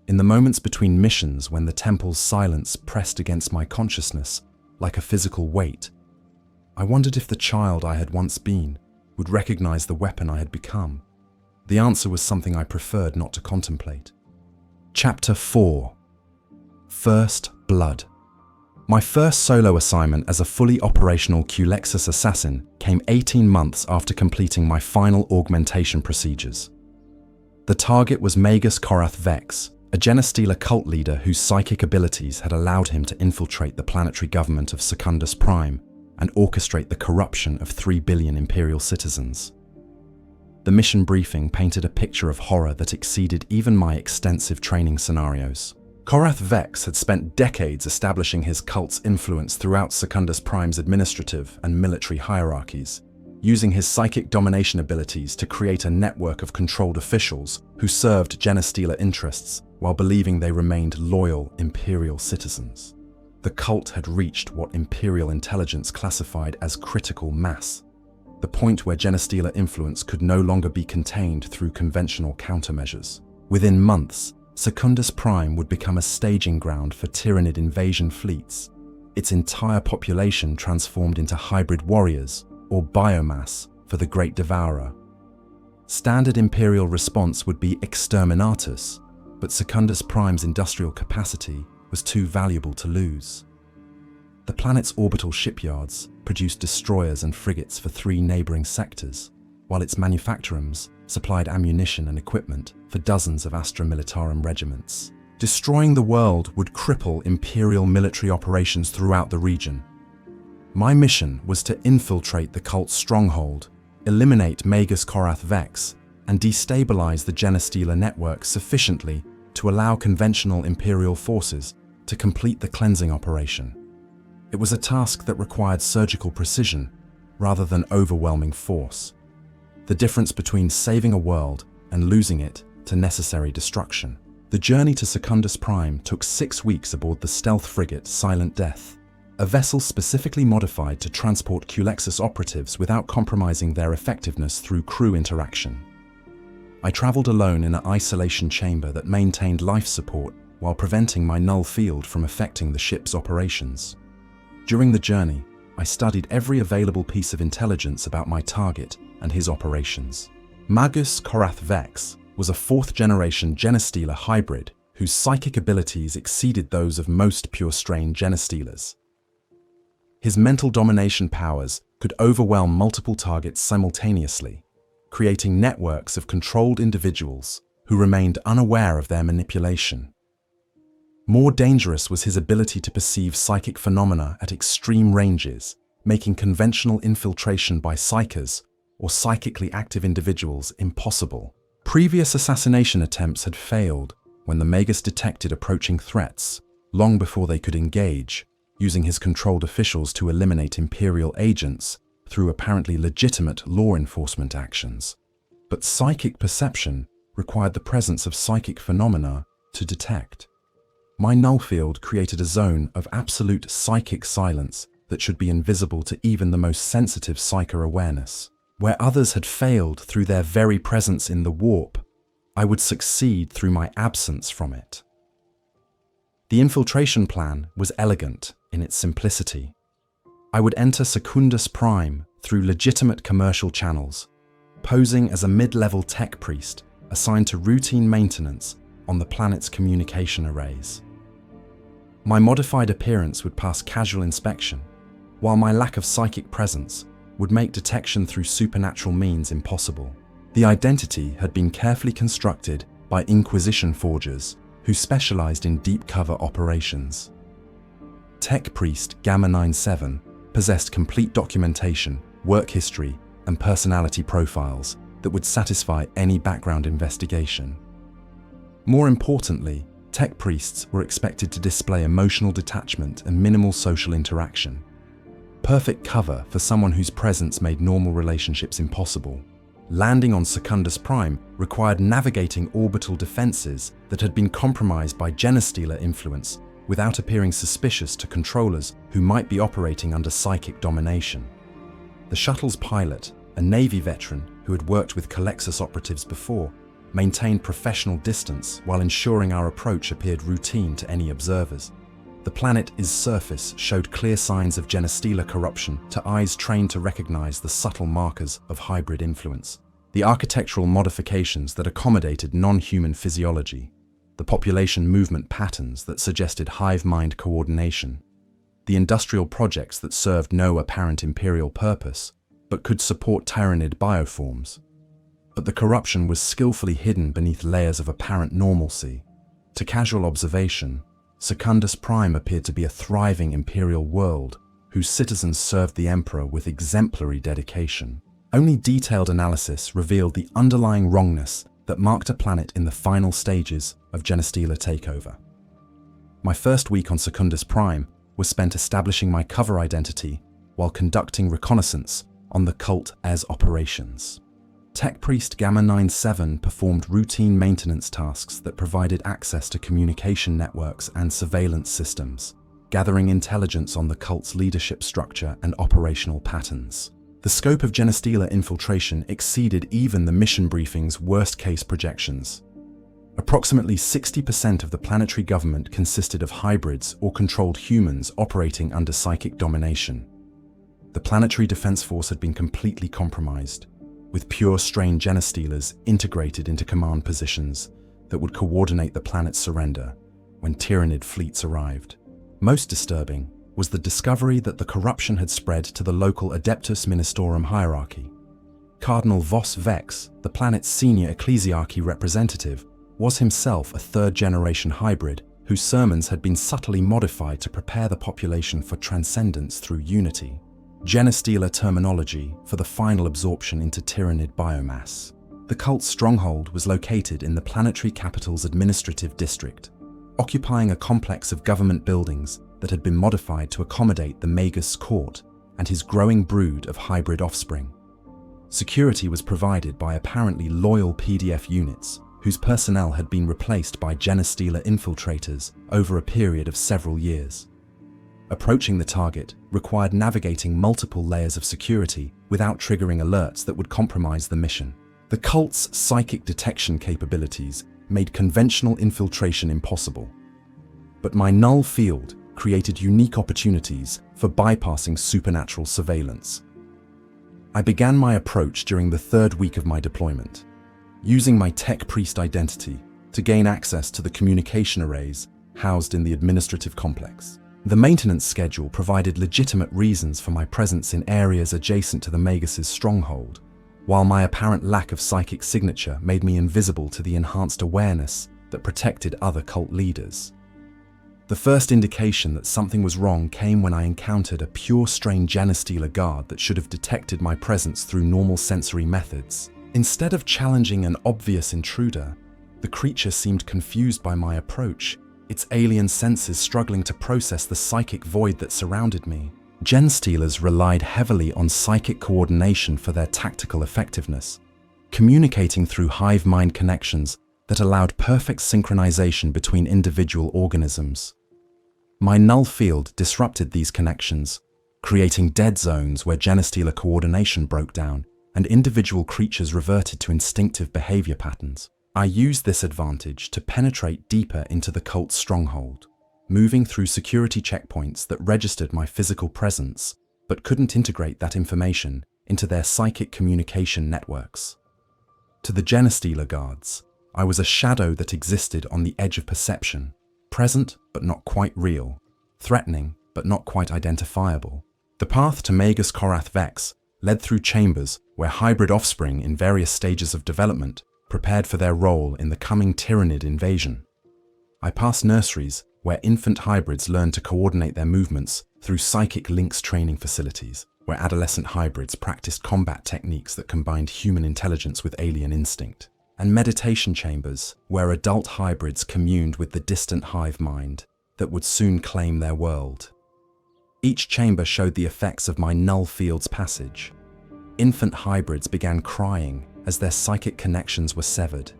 in the moments between missions when the temple's silence pressed against my consciousness like a physical weight, I wondered if the child I had once been would recognize the weapon I had become. The answer was something I preferred not to contemplate. Chapter 4. First Blood. My first solo assignment as a fully operational Culexus assassin came 18 months after completing my final augmentation procedures. The target was Magus Korath Vex, a genestealer cult leader whose psychic abilities had allowed him to infiltrate the planetary government of Secundus Prime and orchestrate the corruption of 3 billion Imperial citizens. The mission briefing painted a picture of horror that exceeded even my extensive training scenarios. Korath Vex had spent decades establishing his cult's influence throughout Secundus Prime's administrative and military hierarchies, using his psychic domination abilities to create a network of controlled officials who served genestealer interests while believing they remained loyal Imperial citizens. The cult had reached what Imperial intelligence classified as critical mass, the point where genestealer influence could no longer be contained through conventional countermeasures. Within months, Secundus Prime would become a staging ground for Tyranid invasion fleets, its entire population transformed into hybrid warriors, or biomass, for the Great Devourer. Standard Imperial response would be exterminatus, but Secundus Prime's industrial capacity was too valuable to lose. The planet's orbital shipyards produced destroyers and frigates for 3 neighboring sectors, while its manufactorums supplied ammunition and equipment for dozens of Astra Militarum regiments. Destroying the world would cripple Imperial military operations throughout the region. My mission was to infiltrate the cult's stronghold, eliminate Magus Korath Vex, and destabilize the genestealer network sufficiently to allow conventional Imperial forces to complete the cleansing operation. It was a task that required surgical precision rather than overwhelming force. The difference between saving a world and losing it to necessary destruction. The journey to Secundus Prime took 6 weeks aboard the stealth frigate Silent Death, a vessel specifically modified to transport Culexus operatives without compromising their effectiveness through crew interaction. I traveled alone in an isolation chamber that maintained life support while preventing my null field from affecting the ship's operations. During the journey, I studied every available piece of intelligence about my target and his operations. Magus Korath Vex was a 4th-generation genestealer hybrid whose psychic abilities exceeded those of most pure-strain genestealers. His mental domination powers could overwhelm multiple targets simultaneously, creating networks of controlled individuals who remained unaware of their manipulation. More dangerous was his ability to perceive psychic phenomena at extreme ranges, making conventional infiltration by Psykers, or psychically active individuals, impossible. Previous assassination attempts had failed when the Magus detected approaching threats, long before they could engage, using his controlled officials to eliminate Imperial agents through apparently legitimate law enforcement actions. But psychic perception required the presence of psychic phenomena to detect. My null field created a zone of absolute psychic silence that should be invisible to even the most sensitive Psyker awareness. Where others had failed through their very presence in the warp, I would succeed through my absence from it. The infiltration plan was elegant in its simplicity. I would enter Secundus Prime through legitimate commercial channels, posing as a mid-level tech priest assigned to routine maintenance on the planet's communication arrays. My modified appearance would pass casual inspection, while my lack of psychic presence would make detection through supernatural means impossible. The identity had been carefully constructed by Inquisition forgers who specialized in deep cover operations. Tech Priest Gamma 97 possessed complete documentation, work history, and personality profiles that would satisfy any background investigation. More importantly, Tech Priests were expected to display emotional detachment and minimal social interaction. Perfect cover for someone whose presence made normal relationships impossible. Landing on Secundus Prime required navigating orbital defenses that had been compromised by genestealer influence without appearing suspicious to controllers who might be operating under psychic domination. The shuttle's pilot, a Navy veteran who had worked with Culexus operatives before, maintained professional distance while ensuring our approach appeared routine to any observers. The planet's surface showed clear signs of genestealer corruption to eyes trained to recognize the subtle markers of hybrid influence. The architectural modifications that accommodated non-human physiology, the population movement patterns that suggested hive-mind coordination, the industrial projects that served no apparent imperial purpose, but could support tyrannid bioforms. But the corruption was skillfully hidden beneath layers of apparent normalcy. To casual observation, Secundus Prime appeared to be a thriving imperial world whose citizens served the Emperor with exemplary dedication. Only detailed analysis revealed the underlying wrongness that marked a planet in the final stages of genestealer takeover. My first week on Secundus Prime was spent establishing my cover identity while conducting reconnaissance on the cult as operations. Tech Priest Gamma 97 performed routine maintenance tasks that provided access to communication networks and surveillance systems, gathering intelligence on the cult's leadership structure and operational patterns. The scope of genestealer infiltration exceeded even the mission briefing's worst-case projections. Approximately 60% of the planetary government consisted of hybrids or controlled humans operating under psychic domination. The planetary defense force had been completely compromised, with pure strain genestealers integrated into command positions that would coordinate the planet's surrender when tyrannid fleets arrived. Most disturbing was the discovery that the corruption had spread to the local Adeptus Ministorum hierarchy. Cardinal Vos Vex, the planet's senior ecclesiarchy representative, was himself a third-generation hybrid whose sermons had been subtly modified to prepare the population for transcendence through unity. Genestealer terminology for the final absorption into tyrannid biomass. The cult's stronghold was located in the planetary capital's administrative district, occupying a complex of government buildings that had been modified to accommodate the Magus court and his growing brood of hybrid offspring. Security was provided by apparently loyal PDF units, whose personnel had been replaced by genestealer infiltrators over a period of several years. Approaching the target required navigating multiple layers of security without triggering alerts that would compromise the mission. The cult's psychic detection capabilities made conventional infiltration impossible. But my null field created unique opportunities for bypassing supernatural surveillance. I began my approach during the third week of my deployment, using my Tech Priest identity to gain access to the communication arrays housed in the administrative complex. The maintenance schedule provided legitimate reasons for my presence in areas adjacent to the Magus' stronghold, while my apparent lack of psychic signature made me invisible to the enhanced awareness that protected other cult leaders. The first indication that something was wrong came when I encountered a pure strain genestealer guard that should have detected my presence through normal sensory methods. Instead of challenging an obvious intruder, the creature seemed confused by my approach, its alien senses struggling to process the psychic void that surrounded me. Genestealers relied heavily on psychic coordination for their tactical effectiveness, communicating through hive-mind connections that allowed perfect synchronization between individual organisms. My null field disrupted these connections, creating dead zones where genestealer coordination broke down and individual creatures reverted to instinctive behavior patterns. I used this advantage to penetrate deeper into the cult's stronghold, moving through security checkpoints that registered my physical presence but couldn't integrate that information into their psychic communication networks. To the genestealer guards, I was a shadow that existed on the edge of perception, present but not quite real, threatening but not quite identifiable. The path to Magus Korath Vex led through chambers where hybrid offspring in various stages of development prepared for their role in the coming Tyrannid invasion. I passed nurseries where infant hybrids learned to coordinate their movements through psychic links training facilities, where adolescent hybrids practiced combat techniques that combined human intelligence with alien instinct, and meditation chambers where adult hybrids communed with the distant hive mind that would soon claim their world. Each chamber showed the effects of my null field's passage. Infant hybrids began crying as their psychic connections were severed.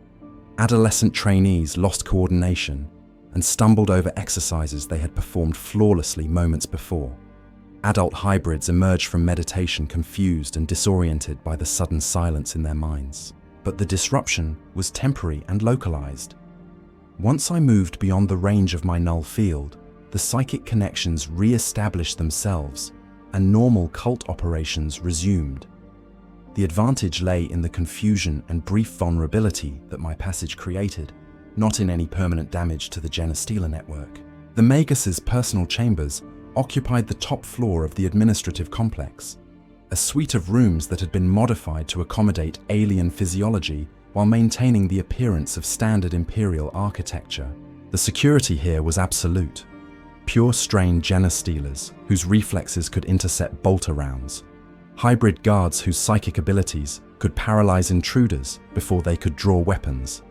Adolescent trainees lost coordination and stumbled over exercises they had performed flawlessly moments before. Adult hybrids emerged from meditation confused and disoriented by the sudden silence in their minds. But the disruption was temporary and localized. Once I moved beyond the range of my null field, the psychic connections re-established themselves and normal cult operations resumed. The advantage lay in the confusion and brief vulnerability that my passage created, not in any permanent damage to the genestealer network. The Magus's personal chambers occupied the top floor of the administrative complex, a suite of rooms that had been modified to accommodate alien physiology while maintaining the appearance of standard Imperial architecture. The security here was absolute. Pure-strain genestealers whose reflexes could intercept bolter rounds, hybrid guards whose psychic abilities could paralyze intruders before they could draw weapons,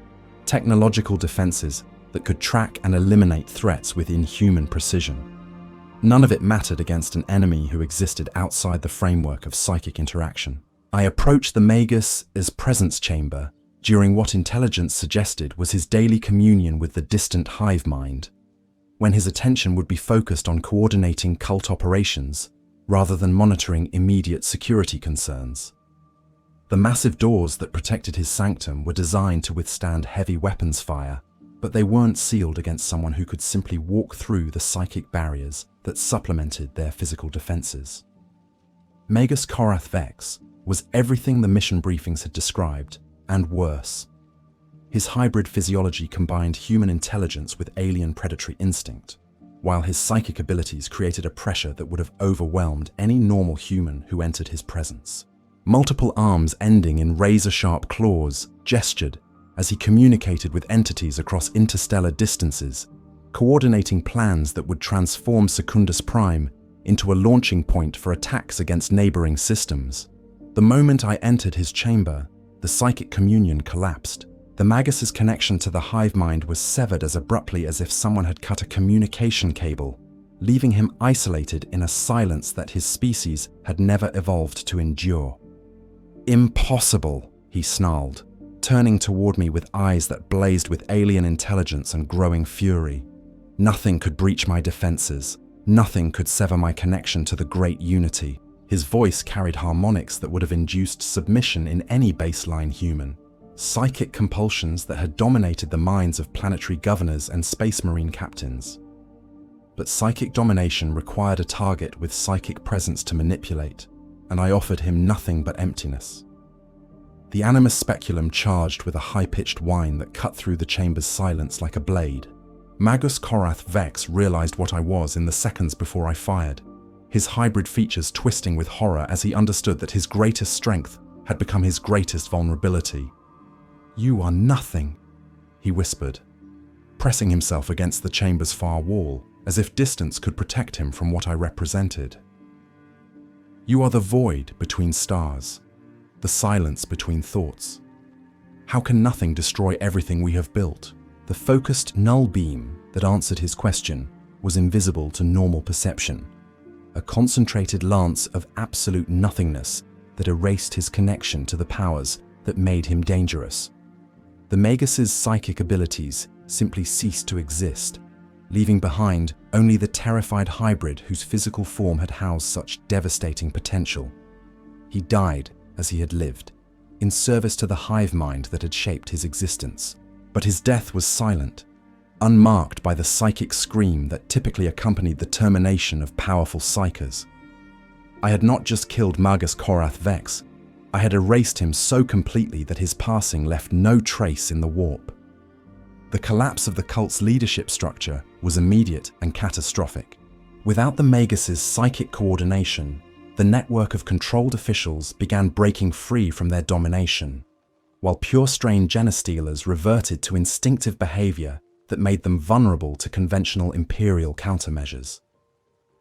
technological defenses that could track and eliminate threats with inhuman precision. None of it mattered against an enemy who existed outside the framework of psychic interaction. I approached the Magus's presence chamber during what intelligence suggested was his daily communion with the distant hive mind, when his attention would be focused on coordinating cult operations rather than monitoring immediate security concerns. The massive doors that protected his sanctum were designed to withstand heavy weapons fire, but they weren't sealed against someone who could simply walk through the psychic barriers that supplemented their physical defenses. Magus Korath Vex was everything the mission briefings had described, and worse. His hybrid physiology combined human intelligence with alien predatory instinct, while his psychic abilities created a pressure that would have overwhelmed any normal human who entered his presence. Multiple arms ending in razor-sharp claws gestured as he communicated with entities across interstellar distances, coordinating plans that would transform Secundus Prime into a launching point for attacks against neighboring systems. The moment I entered his chamber, the psychic communion collapsed. The Magus's connection to the hive mind was severed as abruptly as if someone had cut a communication cable, leaving him isolated in a silence that his species had never evolved to endure. "Impossible," he snarled, turning toward me with eyes that blazed with alien intelligence and growing fury. Nothing could breach my defenses. Nothing could sever my connection to the Great Unity. His voice carried harmonics that would have induced submission in any baseline human. Psychic compulsions that had dominated the minds of planetary governors and space marine captains. But psychic domination required a target with psychic presence to manipulate, and I offered him nothing but emptiness. The Animus Speculum charged with a high-pitched whine that cut through the chamber's silence like a blade. Magus Korath Vex realized what I was in the seconds before I fired, his hybrid features twisting with horror as he understood that his greatest strength had become his greatest vulnerability. "You are nothing," he whispered, pressing himself against the chamber's far wall, as if distance could protect him from what I represented. "You are the void between stars, the silence between thoughts. How can nothing destroy everything we have built?" The focused null beam that answered his question was invisible to normal perception, a concentrated lance of absolute nothingness that erased his connection to the powers that made him dangerous. The Magus's psychic abilities simply ceased to exist, leaving behind only the terrified hybrid whose physical form had housed such devastating potential. He died as he had lived, in service to the hive mind that had shaped his existence. But his death was silent, unmarked by the psychic scream that typically accompanied the termination of powerful Psykers. I had not just killed Magus Korath Vex, I had erased him so completely that his passing left no trace in the warp. The collapse of the cult's leadership structure was immediate and catastrophic. Without the Magus's psychic coordination, the network of controlled officials began breaking free from their domination. while pure-strain genestealers reverted to instinctive behavior that made them vulnerable to conventional Imperial countermeasures.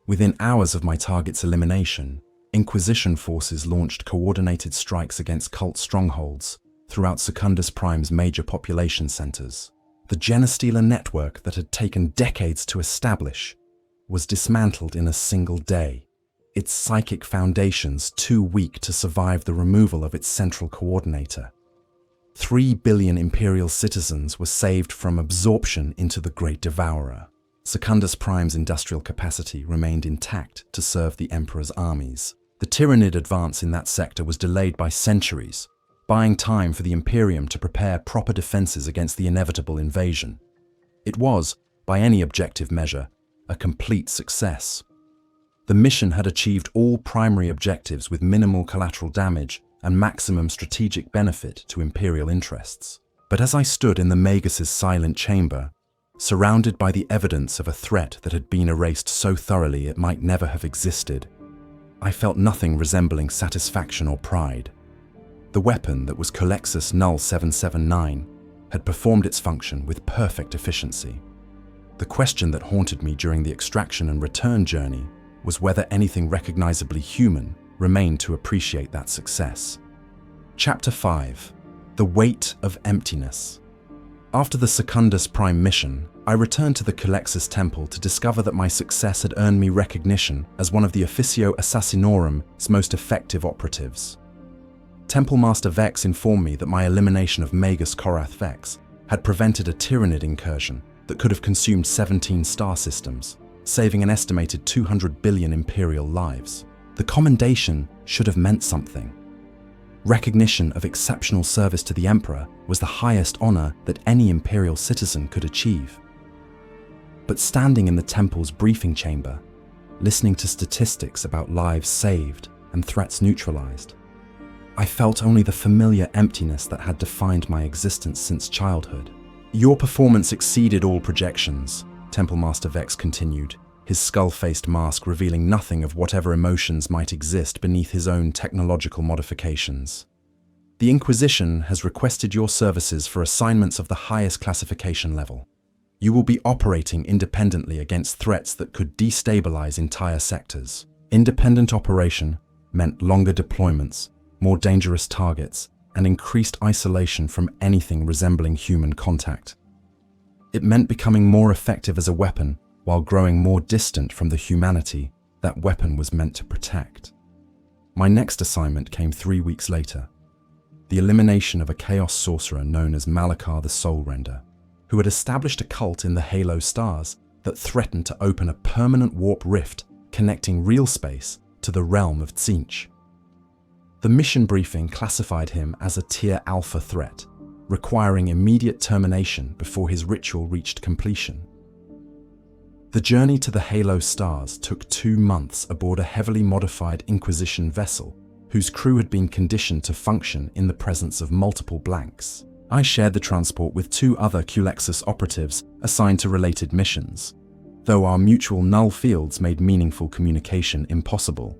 Within hours of my target's elimination, Inquisition forces launched coordinated strikes against cult strongholds throughout Secundus Prime's major population centers. The genestealer network that had taken decades to establish was dismantled in a single day, its psychic foundations too weak to survive the removal of its central coordinator. 3 billion Imperial citizens were saved from absorption into the Great Devourer. Secundus Prime's industrial capacity remained intact to serve the Emperor's armies. The Tyranid advance in that sector was delayed by centuries, buying time for the Imperium to prepare proper defenses against the inevitable invasion. It was, by any objective measure, a complete success. The mission had achieved all primary objectives with minimal collateral damage and maximum strategic benefit to Imperial interests. But as I stood in the Magus's silent chamber, surrounded by the evidence of a threat that had been erased so thoroughly it might never have existed, I felt nothing resembling satisfaction or pride. The weapon that was Culexus Null 779 had performed its function with perfect efficiency. The question that haunted me during the extraction and return journey was whether anything recognizably human remained to appreciate that success. Chapter 5. The Weight of Emptiness. After the Secundus Prime mission, I returned to the Culexus Temple to discover that my success had earned me recognition as one of the Officio Assassinorum's most effective operatives. Temple Master Vex informed me that my elimination of Magus Korath Vex had prevented a Tyranid incursion that could have consumed 17 star systems, saving an estimated 200 billion Imperial lives. The commendation should have meant something. Recognition of exceptional service to the Emperor was the highest honor that any Imperial citizen could achieve. But standing in the Temple's briefing chamber, listening to statistics about lives saved and threats neutralized, I felt only the familiar emptiness that had defined my existence since childhood. Your performance exceeded all projections, Temple Master Vex continued, his skull-faced mask revealing nothing of whatever emotions might exist beneath his own technological modifications. The Inquisition has requested your services for assignments of the highest classification level. You will be operating independently against threats that could destabilize entire sectors. Independent operation meant longer deployments, more dangerous targets, and increased isolation from anything resembling human contact. It meant becoming more effective as a weapon while growing more distant from the humanity that weapon was meant to protect. My next assignment came 3 weeks later. The elimination of a chaos sorcerer known as Malakar the Soulrender, who had established a cult in the Halo stars that threatened to open a permanent warp rift connecting real space to the realm of Tzeentch. The mission briefing classified him as a Tier Alpha threat, requiring immediate termination before his ritual reached completion. The journey to the Halo stars took 2 months aboard a heavily modified Inquisition vessel, whose crew had been conditioned to function in the presence of multiple blanks. I shared the transport with 2 other Culexus operatives assigned to related missions, though our mutual null fields made meaningful communication impossible.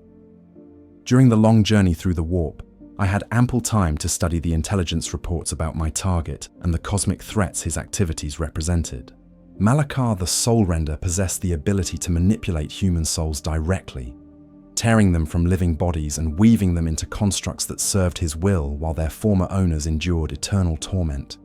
During the long journey through the warp, I had ample time to study the intelligence reports about my target and the cosmic threats his activities represented. Malakar the Soulrender possessed the ability to manipulate human souls directly, tearing them from living bodies and weaving them into constructs that served his will while their former owners endured eternal torment.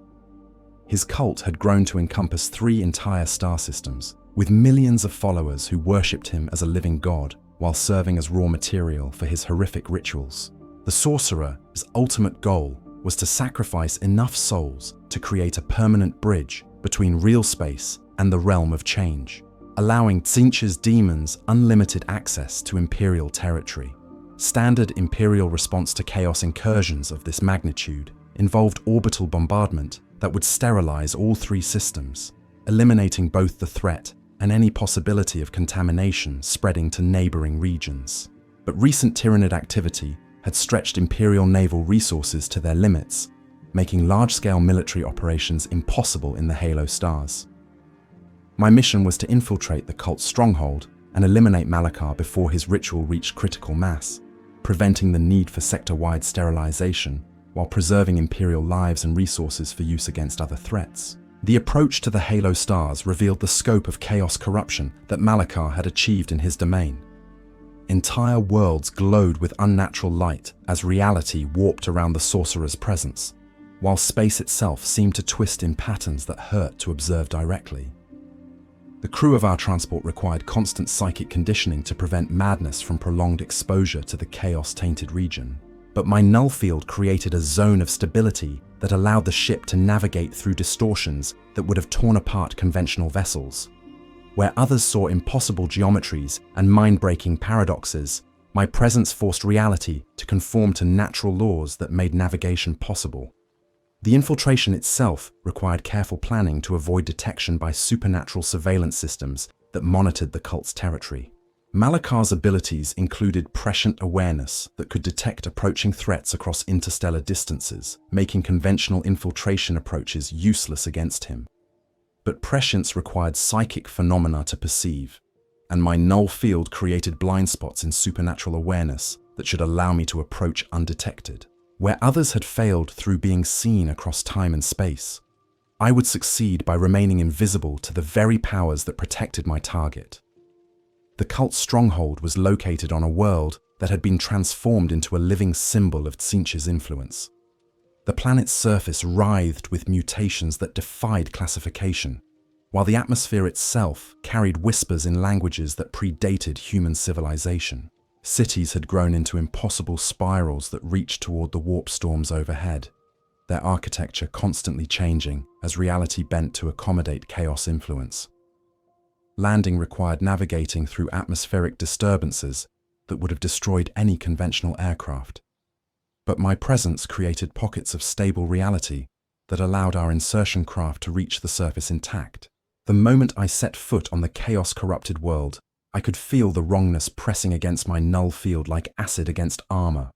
His cult had grown to encompass 3 entire star systems, with millions of followers who worshipped him as a living god while serving as raw material for his horrific rituals. The sorcerer's ultimate goal was to sacrifice enough souls to create a permanent bridge between real space and the realm of change, allowing Tzeentch's demons unlimited access to Imperial territory. Standard Imperial response to chaos incursions of this magnitude involved orbital bombardment that would sterilize all 3 systems, eliminating both the threat and any possibility of contamination spreading to neighboring regions. But recent Tyranid activity had stretched Imperial naval resources to their limits, making large-scale military operations impossible in the Halo stars. My mission was to infiltrate the cult's stronghold and eliminate Malakar before his ritual reached critical mass, preventing the need for sector-wide sterilization while preserving Imperial lives and resources for use against other threats. The approach to the Halo stars revealed the scope of chaos corruption that Malakar had achieved in his domain. Entire worlds glowed with unnatural light as reality warped around the sorcerer's presence, while space itself seemed to twist in patterns that hurt to observe directly. The crew of our transport required constant psychic conditioning to prevent madness from prolonged exposure to the chaos-tainted region. But my null field created a zone of stability that allowed the ship to navigate through distortions that would have torn apart conventional vessels. Where others saw impossible geometries and mind-breaking paradoxes, my presence forced reality to conform to natural laws that made navigation possible. The infiltration itself required careful planning to avoid detection by supernatural surveillance systems that monitored the cult's territory. Malakar's abilities included prescient awareness that could detect approaching threats across interstellar distances, making conventional infiltration approaches useless against him. But prescience required psychic phenomena to perceive, and my null field created blind spots in supernatural awareness that should allow me to approach undetected. Where others had failed through being seen across time and space, I would succeed by remaining invisible to the very powers that protected my target. The cult's stronghold was located on a world that had been transformed into a living symbol of Tzeentch's influence. The planet's surface writhed with mutations that defied classification, while the atmosphere itself carried whispers in languages that predated human civilization. Cities had grown into impossible spirals that reached toward the warp storms overhead, their architecture constantly changing as reality bent to accommodate chaos influence. Landing required navigating through atmospheric disturbances that would have destroyed any conventional aircraft. But my presence created pockets of stable reality that allowed our insertion craft to reach the surface intact. The moment I set foot on the chaos-corrupted world, I could feel the wrongness pressing against my null field like acid against armor.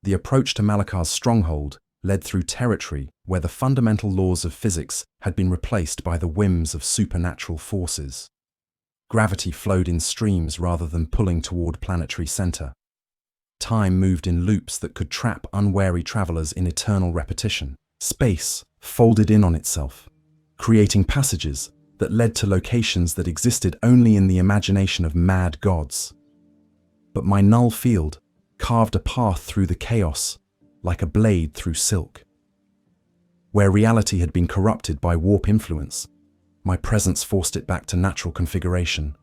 The approach to Malakar's stronghold led through territory where the fundamental laws of physics had been replaced by the whims of supernatural forces. Gravity flowed in streams rather than pulling toward planetary center. Time moved in loops that could trap unwary travelers in eternal repetition. Space folded in on itself, creating passages that led to locations that existed only in the imagination of mad gods. But my null field carved a path through the chaos like a blade through silk. Where reality had been corrupted by warp influence, my presence forced it back to natural configuration.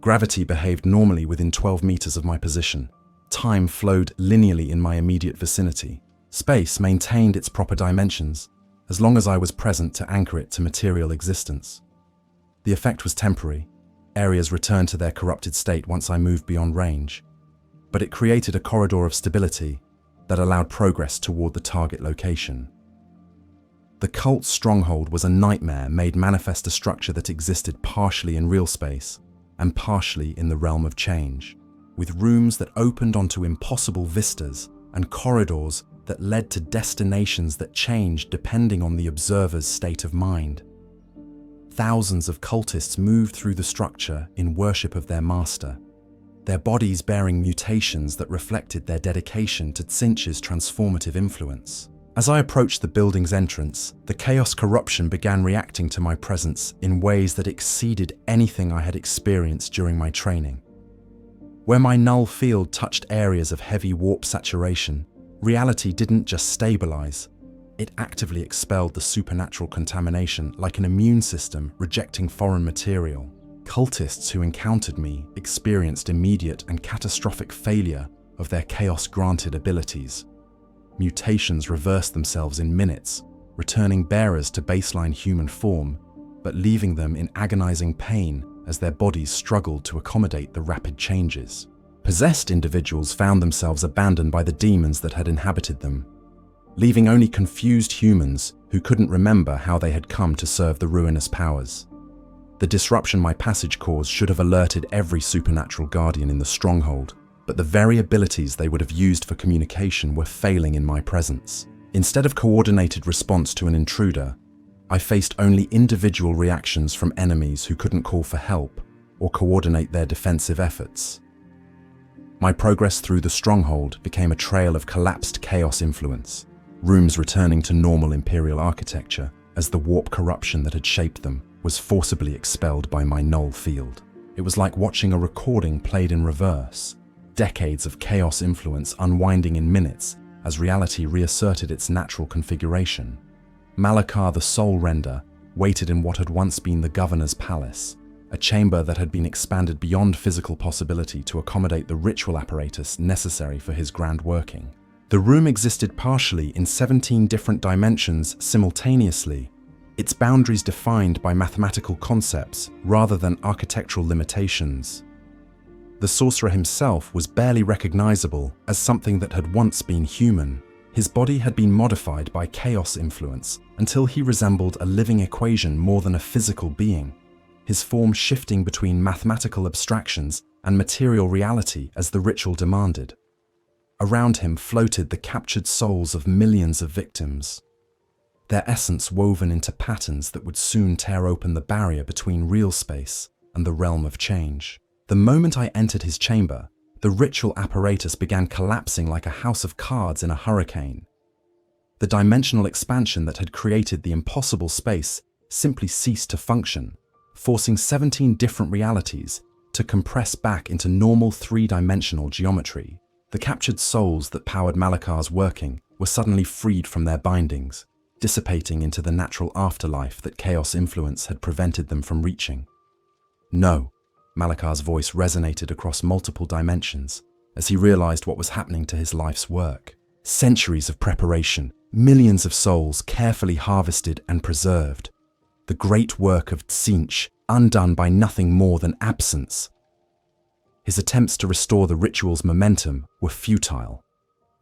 Gravity behaved normally within 12 meters of my position. Time flowed linearly in my immediate vicinity. Space maintained its proper dimensions, as long as I was present to anchor it to material existence. The effect was temporary. Areas returned to their corrupted state once I moved beyond range. But it created a corridor of stability that allowed progress toward the target location. The cult's stronghold was a nightmare made manifest, a structure that existed partially in real space and partially in the realm of change, with rooms that opened onto impossible vistas and corridors that led to destinations that changed depending on the observer's state of mind. Thousands of cultists moved through the structure in worship of their master, their bodies bearing mutations that reflected their dedication to Tzeentch's transformative influence. As I approached the building's entrance, the chaos corruption began reacting to my presence in ways that exceeded anything I had experienced during my training. Where my null field touched areas of heavy warp saturation, reality didn't just stabilize, it actively expelled the supernatural contamination like an immune system rejecting foreign material. Cultists who encountered me experienced immediate and catastrophic failure of their chaos-granted abilities. Mutations reversed themselves in minutes, returning bearers to baseline human form, but leaving them in agonizing pain as their bodies struggled to accommodate the rapid changes. Possessed individuals found themselves abandoned by the demons that had inhabited them, leaving only confused humans who couldn't remember how they had come to serve the ruinous powers. The disruption my passage caused should have alerted every supernatural guardian in the stronghold, but the very abilities they would have used for communication were failing in my presence. Instead of coordinated response to an intruder, I faced only individual reactions from enemies who couldn't call for help or coordinate their defensive efforts. My progress through the stronghold became a trail of collapsed chaos influence. rooms returning to normal Imperial architecture as the warp corruption that had shaped them was forcibly expelled by my null field. It was like watching a recording played in reverse, decades of chaos influence unwinding in minutes as reality reasserted its natural configuration. Malakar the Soul Render waited in what had once been the Governor's Palace, a chamber that had been expanded beyond physical possibility to accommodate the ritual apparatus necessary for his grand working. The room existed partially in 17 different dimensions simultaneously, its boundaries defined by mathematical concepts rather than architectural limitations. The sorcerer himself was barely recognizable as something that had once been human. His body had been modified by chaos influence until he resembled a living equation more than a physical being, his form shifting between mathematical abstractions and material reality as the ritual demanded. Around him floated the captured souls of millions of victims, their essence woven into patterns that would soon tear open the barrier between real space and the realm of change. The moment I entered his chamber, the ritual apparatus began collapsing like a house of cards in a hurricane. The dimensional expansion that had created the impossible space simply ceased to function, forcing 17 different realities to compress back into normal three-dimensional geometry. The captured souls that powered Malakar's working were suddenly freed from their bindings, dissipating into the natural afterlife that chaos influence had prevented them from reaching. No, Malakar's voice resonated across multiple dimensions as he realized what was happening to his life's work. Centuries of preparation, millions of souls carefully harvested and preserved. The great work of Tzeentch undone by nothing more than absence. His attempts to restore the ritual's momentum were futile.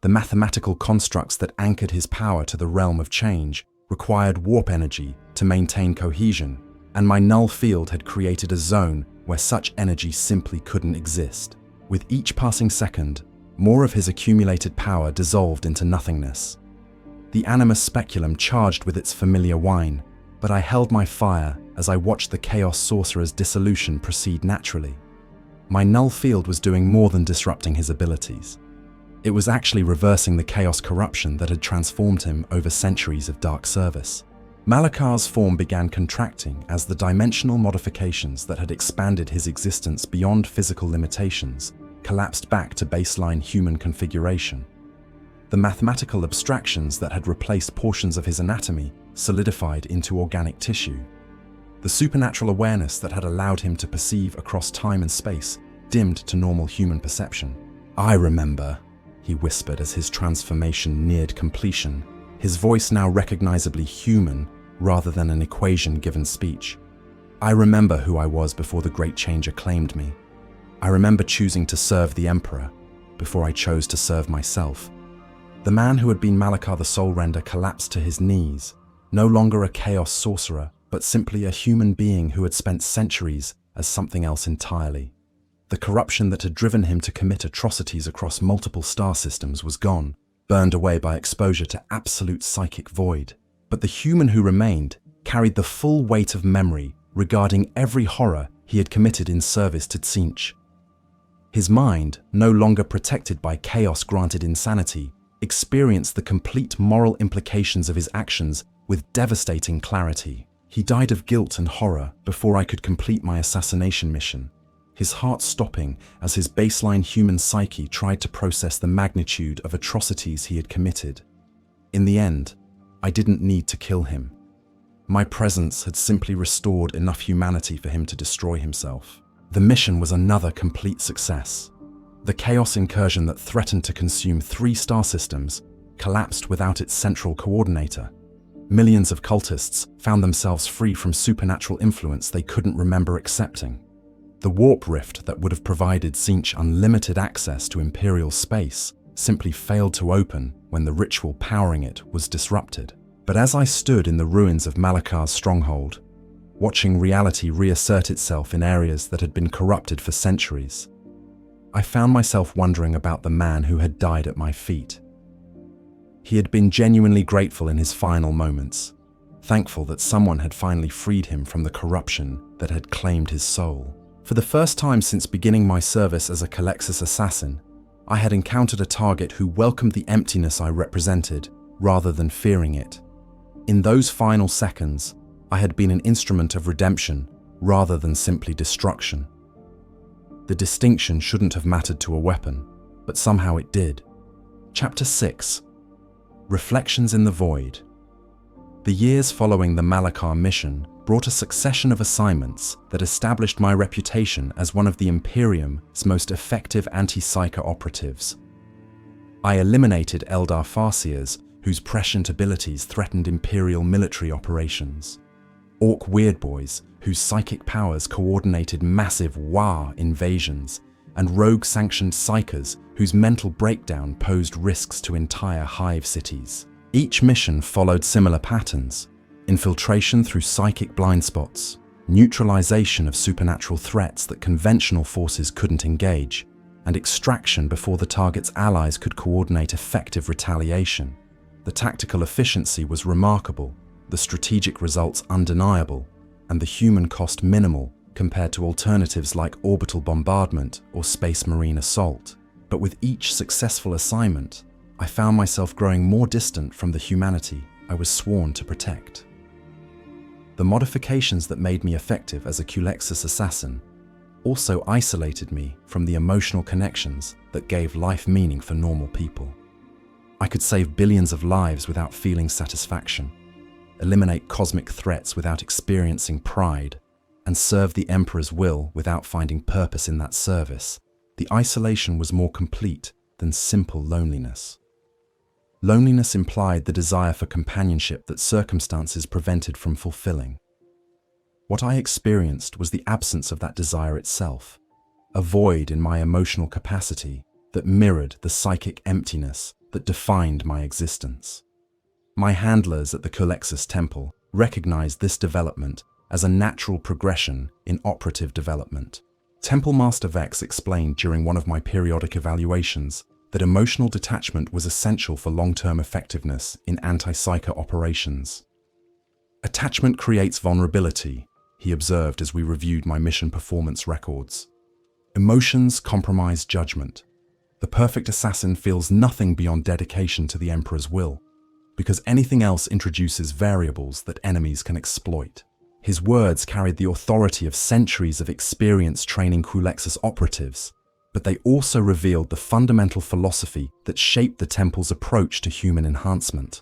The mathematical constructs that anchored his power to the realm of change required warp energy to maintain cohesion, and my null field had created a zone where such energy simply couldn't exist. With each passing second, more of his accumulated power dissolved into nothingness. The Animus Speculum charged with its familiar whine, but I held my fire as I watched the Chaos Sorcerer's dissolution proceed naturally. My null field was doing more than disrupting his abilities. It was actually reversing the chaos corruption that had transformed him over centuries of dark service. Malakar's form began contracting as the dimensional modifications that had expanded his existence beyond physical limitations collapsed back to baseline human configuration. The mathematical abstractions that had replaced portions of his anatomy solidified into organic tissue. The supernatural awareness that had allowed him to perceive across time and space dimmed to normal human perception. "I remember," he whispered as his transformation neared completion, his voice now recognizably human rather than an equation-given speech. "I remember who I was before the Great Changer claimed me. I remember choosing to serve the Emperor before I chose to serve myself." The man who had been Malakar the Soul Render collapsed to his knees, no longer a chaos sorcerer, but simply a human being who had spent centuries as something else entirely. The corruption that had driven him to commit atrocities across multiple star systems was gone, burned away by exposure to absolute psychic void. But the human who remained carried the full weight of memory regarding every horror he had committed in service to Tzeentch. His mind, no longer protected by chaos-granted insanity, experienced the complete moral implications of his actions with devastating clarity. He died of guilt and horror before I could complete my assassination mission, his heart stopping as his baseline human psyche tried to process the magnitude of atrocities he had committed. In the end, I didn't need to kill him. My presence had simply restored enough humanity for him to destroy himself. The mission was another complete success. The chaos incursion that threatened to consume 3 star systems collapsed without its central coordinator. Millions of cultists found themselves free from supernatural influence they couldn't remember accepting. The warp rift that would have provided Tzeentch unlimited access to Imperial space simply failed to open when the ritual powering it was disrupted. But as I stood in the ruins of Malakar's stronghold, watching reality reassert itself in areas that had been corrupted for centuries, I found myself wondering about the man who had died at my feet. He had been genuinely grateful in his final moments, thankful that someone had finally freed him from the corruption that had claimed his soul. For the first time since beginning my service as a Culexus assassin, I had encountered a target who welcomed the emptiness I represented rather than fearing it. In those final seconds, I had been an instrument of redemption rather than simply destruction. The distinction shouldn't have mattered to a weapon, but somehow it did. Chapter 6. Reflections in the Void. The years following the Malachar mission brought a succession of assignments that established my reputation as one of the Imperium's most effective anti-Psyker operatives. I eliminated Eldar Farseers whose prescient abilities threatened Imperial military operations, Orc Weirdboys whose psychic powers coordinated massive Wa invasions, and rogue-sanctioned Psykers whose mental breakdown posed risks to entire hive cities. Each mission followed similar patterns: infiltration through psychic blind spots, neutralization of supernatural threats that conventional forces couldn't engage, and extraction before the target's allies could coordinate effective retaliation. The tactical efficiency was remarkable, the strategic results undeniable, and the human cost minimal compared to alternatives like orbital bombardment or space marine assault. But with each successful assignment, I found myself growing more distant from the humanity I was sworn to protect. The modifications that made me effective as a Culexus assassin also isolated me from the emotional connections that gave life meaning for normal people. I could save billions of lives without feeling satisfaction, eliminate cosmic threats without experiencing pride, and serve the Emperor's will without finding purpose in that service. The isolation was more complete than simple loneliness. Loneliness implied the desire for companionship that circumstances prevented from fulfilling. What I experienced was the absence of that desire itself, a void in my emotional capacity that mirrored the psychic emptiness that defined my existence. My handlers at the Culexus Temple recognized this development as a natural progression in operative development. Temple Master Vex explained during one of my periodic evaluations that emotional detachment was essential for long-term effectiveness in anti-Psyker operations. Attachment creates vulnerability, he observed as we reviewed my mission performance records. Emotions compromise judgment. The perfect assassin feels nothing beyond dedication to the Emperor's will, because anything else introduces variables that enemies can exploit. His words carried the authority of centuries of experience training Culexus operatives, but they also revealed the fundamental philosophy that shaped the Temple's approach to human enhancement.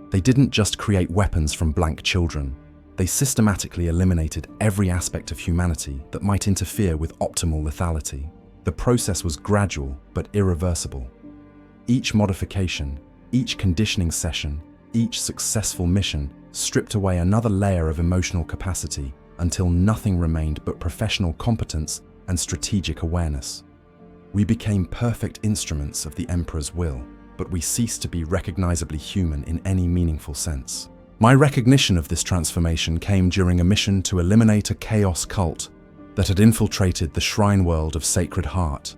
They didn't just create weapons from blank children, they systematically eliminated every aspect of humanity that might interfere with optimal lethality. The process was gradual but irreversible. Each modification, each conditioning session, each successful mission stripped away another layer of emotional capacity until nothing remained but professional competence and strategic awareness. We became perfect instruments of the Emperor's will, but we ceased to be recognizably human in any meaningful sense. My recognition of this transformation came during a mission to eliminate a chaos cult that had infiltrated the shrine world of Sacred Heart.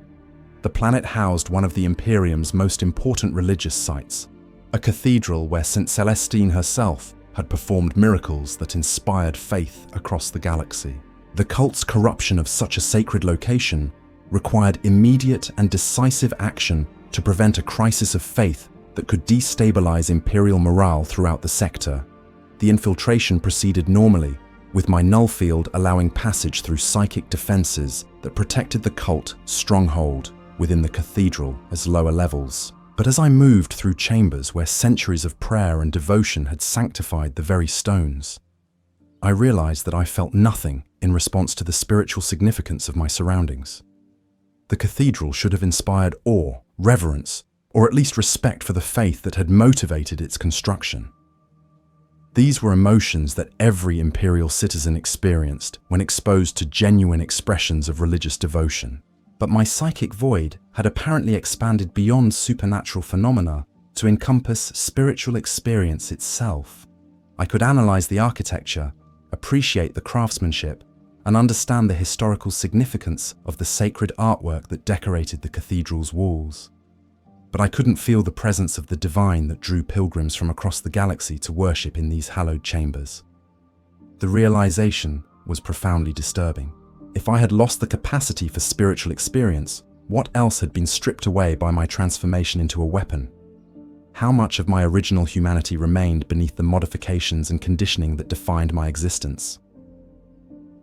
The planet housed one of the Imperium's most important religious sites, a cathedral where St. Celestine herself had performed miracles that inspired faith across the galaxy. The cult's corruption of such a sacred location required immediate and decisive action to prevent a crisis of faith that could destabilize Imperial morale throughout the sector. The infiltration proceeded normally, with my null field allowing passage through psychic defenses that protected the cult stronghold within the cathedral as lower levels. But as I moved through chambers where centuries of prayer and devotion had sanctified the very stones, I realized that I felt nothing in response to the spiritual significance of my surroundings. The cathedral should have inspired awe, reverence, or at least respect for the faith that had motivated its construction. These were emotions that every imperial citizen experienced when exposed to genuine expressions of religious devotion. But my psychic void had apparently expanded beyond supernatural phenomena to encompass spiritual experience itself. I could analyze the architecture, appreciate the craftsmanship, and understand the historical significance of the sacred artwork that decorated the cathedral's walls. But I couldn't feel the presence of the divine that drew pilgrims from across the galaxy to worship in these hallowed chambers. The realization was profoundly disturbing. If I had lost the capacity for spiritual experience, what else had been stripped away by my transformation into a weapon? how much of my original humanity remained beneath the modifications and conditioning that defined my existence.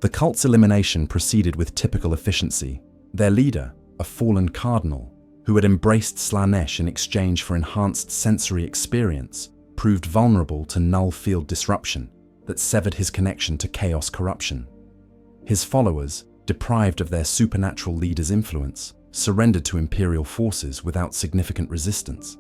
The cult's elimination proceeded with typical efficiency. Their leader, a fallen cardinal, who had embraced Slanesh in exchange for enhanced sensory experience, proved vulnerable to null field disruption that severed his connection to chaos corruption. His followers, deprived of their supernatural leader's influence, surrendered to Imperial forces without significant resistance.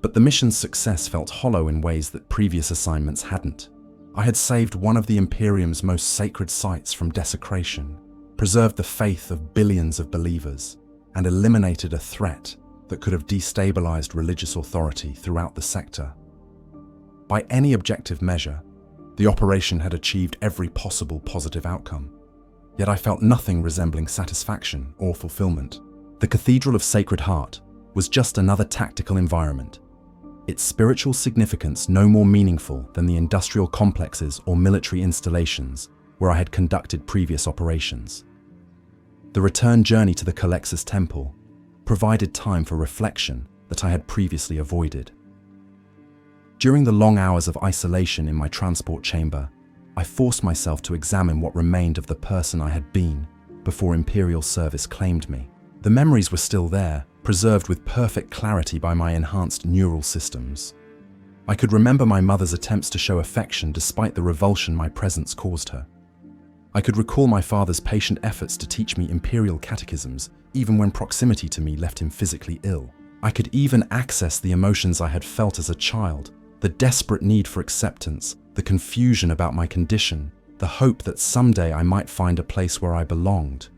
But the mission's success felt hollow in ways that previous assignments hadn't. I had saved one of the Imperium's most sacred sites from desecration, preserved the faith of billions of believers, and eliminated a threat that could have destabilized religious authority throughout the sector. By any objective measure, the operation had achieved every possible positive outcome. Yet I felt nothing resembling satisfaction or fulfillment. The Cathedral of Sacred Heart was just another tactical environment, its spiritual significance no more meaningful than the industrial complexes or military installations where I had conducted previous operations. The return journey to the Culexus Temple provided time for reflection that I had previously avoided. During the long hours of isolation in my transport chamber, I forced myself to examine what remained of the person I had been before Imperial service claimed me. The memories were still there, preserved with perfect clarity by my enhanced neural systems. I could remember my mother's attempts to show affection despite the revulsion my presence caused her. I could recall my father's patient efforts to teach me Imperial catechisms, even when proximity to me left him physically ill. I could even access the emotions I had felt as a child, the desperate need for acceptance, the confusion about my condition, the hope that someday I might find a place where I belonged.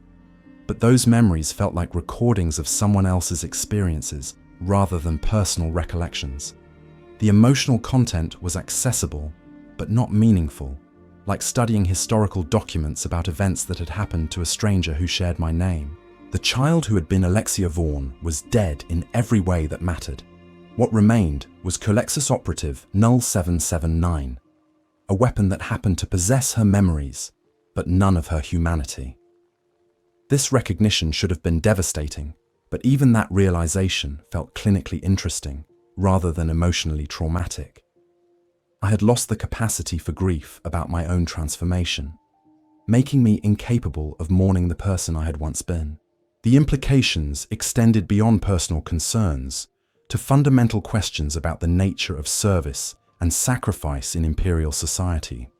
But those memories felt like recordings of someone else's experiences rather than personal recollections. The emotional content was accessible, but not meaningful, like studying historical documents about events that had happened to a stranger who shared my name. The child who had been Alexia Vorn was dead in every way that mattered. What remained was Culexus operative null 779, a weapon that happened to possess her memories, but none of her humanity. This recognition should have been devastating, but even that realization felt clinically interesting rather than emotionally traumatic. I had lost the capacity for grief about my own transformation, making me incapable of mourning the person I had once been. The implications extended beyond personal concerns to fundamental questions about the nature of service and sacrifice in Imperial society.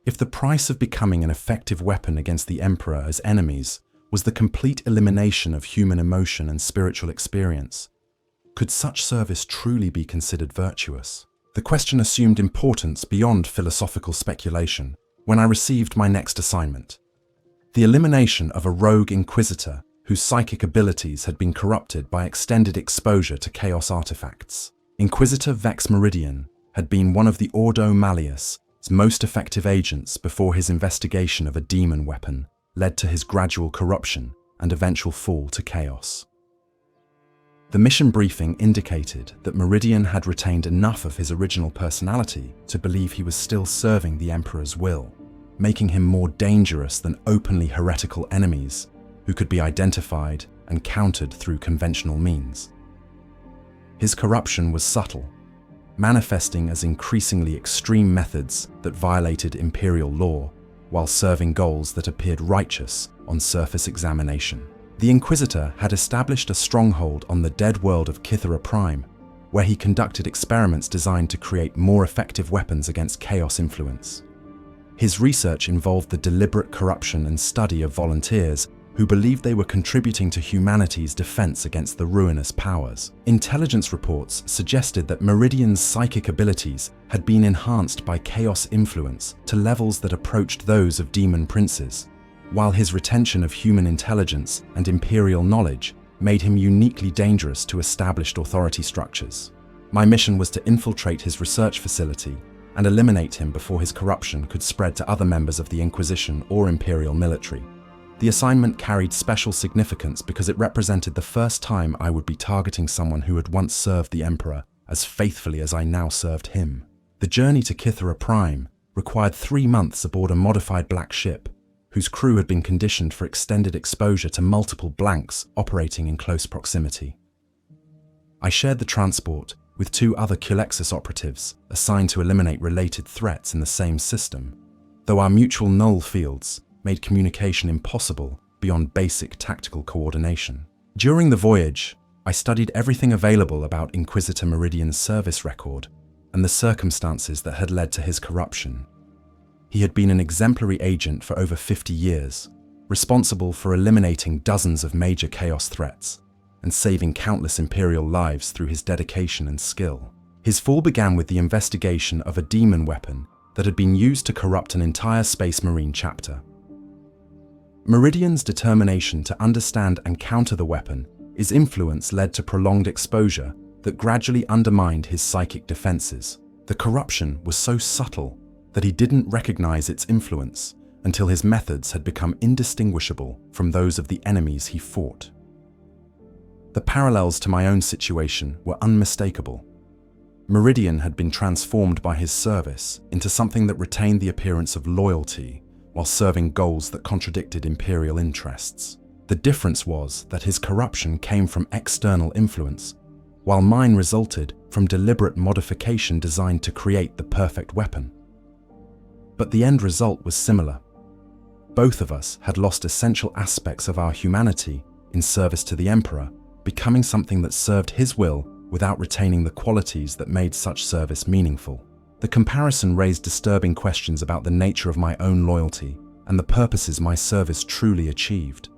If the price of becoming an effective weapon against the Emperor's enemies was the complete elimination of human emotion and spiritual experience, could such service truly be considered virtuous? The question assumed importance beyond philosophical speculation when I received my next assignment: the elimination of a rogue inquisitor whose psychic abilities had been corrupted by extended exposure to chaos artifacts. Inquisitor Vex Meridian had been one of the Ordo Malleus' most effective agents before his investigation of a demon weapon led to his gradual corruption and eventual fall to chaos. The mission briefing indicated that Meridian had retained enough of his original personality to believe he was still serving the Emperor's will, making him more dangerous than openly heretical enemies who could be identified and countered through conventional means. His corruption was subtle, manifesting as increasingly extreme methods that violated Imperial law while serving goals that appeared righteous on surface examination. The Inquisitor had established a stronghold on the dead world of Kythera Prime, where he conducted experiments designed to create more effective weapons against chaos influence. His research involved the deliberate corruption and study of volunteers who believed they were contributing to humanity's defense against the ruinous powers. Intelligence reports suggested that Meridian's psychic abilities had been enhanced by chaos influence to levels that approached those of demon princes, while his retention of human intelligence and imperial knowledge made him uniquely dangerous to established authority structures. My mission was to infiltrate his research facility and eliminate him before his corruption could spread to other members of the Inquisition or Imperial military. The assignment carried special significance because it represented the first time I would be targeting someone who had once served the Emperor as faithfully as I now served him. The journey to Kythera Prime required 3 months aboard a modified black ship, whose crew had been conditioned for extended exposure to multiple blanks operating in close proximity. I shared the transport with 2 other Culexus operatives assigned to eliminate related threats in the same system, though our mutual null fields made communication impossible beyond basic tactical coordination. During the voyage, I studied everything available about Inquisitor Meridian's service record and the circumstances that had led to his corruption. He had been an exemplary agent for over 50 years, responsible for eliminating dozens of major chaos threats and saving countless Imperial lives through his dedication and skill. His fall began with the investigation of a demon weapon that had been used to corrupt an entire Space Marine chapter. Meridian's determination to understand and counter the weapon, his influence led to prolonged exposure that gradually undermined his psychic defenses. The corruption was so subtle that he didn't recognize its influence until his methods had become indistinguishable from those of the enemies he fought. The parallels to my own situation were unmistakable. Meridian had been transformed by his service into something that retained the appearance of loyalty while serving goals that contradicted Imperial interests. The difference was that his corruption came from external influence, while mine resulted from deliberate modification designed to create the perfect weapon. But the end result was similar. Both of us had lost essential aspects of our humanity in service to the Emperor, becoming something that served his will without retaining the qualities that made such service meaningful. The comparison raised disturbing questions about the nature of my own loyalty and the purposes my service truly achieved.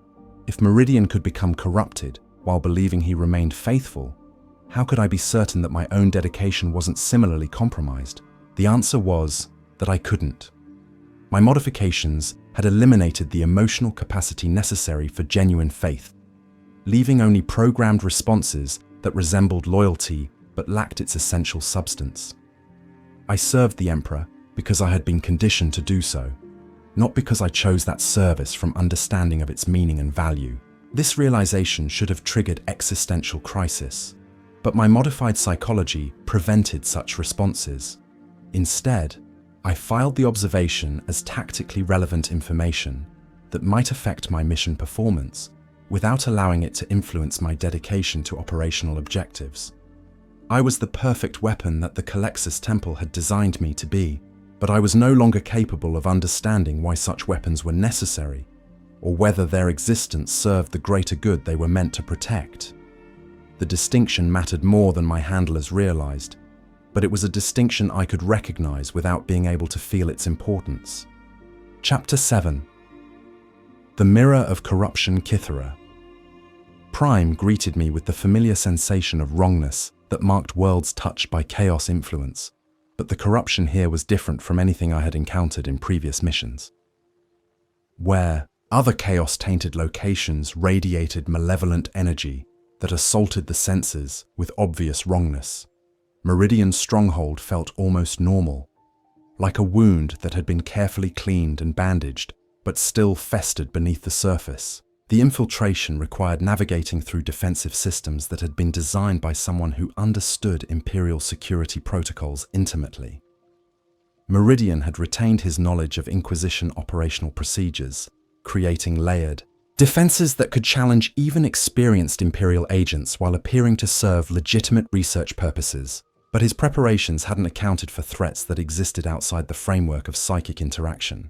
If Meridian could become corrupted while believing he remained faithful, how could I be certain that my own dedication wasn't similarly compromised? The answer was that I couldn't. My modifications had eliminated the emotional capacity necessary for genuine faith, leaving only programmed responses that resembled loyalty but lacked its essential substance. I served the Emperor because I had been conditioned to do so, not because I chose that service from understanding of its meaning and value. This realization should have triggered existential crisis, but my modified psychology prevented such responses. Instead, I filed the observation as tactically relevant information that might affect my mission performance without allowing it to influence my dedication to operational objectives. I was the perfect weapon that the Culexus Temple had designed me to be, but I was no longer capable of understanding why such weapons were necessary, or whether their existence served the greater good they were meant to protect. The distinction mattered more than my handlers realized, but it was a distinction I could recognize without being able to feel its importance. Chapter 7. The Mirror of Corruption Kythera. Prime greeted me with the familiar sensation of wrongness that marked worlds touched by chaos influence, but the corruption here was different from anything I had encountered in previous missions. Where other chaos-tainted locations radiated malevolent energy that assaulted the senses with obvious wrongness, Meridian's stronghold felt almost normal, like a wound that had been carefully cleaned and bandaged, but still festered beneath the surface. The infiltration required navigating through defensive systems that had been designed by someone who understood Imperial security protocols intimately. Meridian had retained his knowledge of Inquisition operational procedures, creating layered defenses that could challenge even experienced Imperial agents while appearing to serve legitimate research purposes. But his preparations hadn't accounted for threats that existed outside the framework of psychic interaction.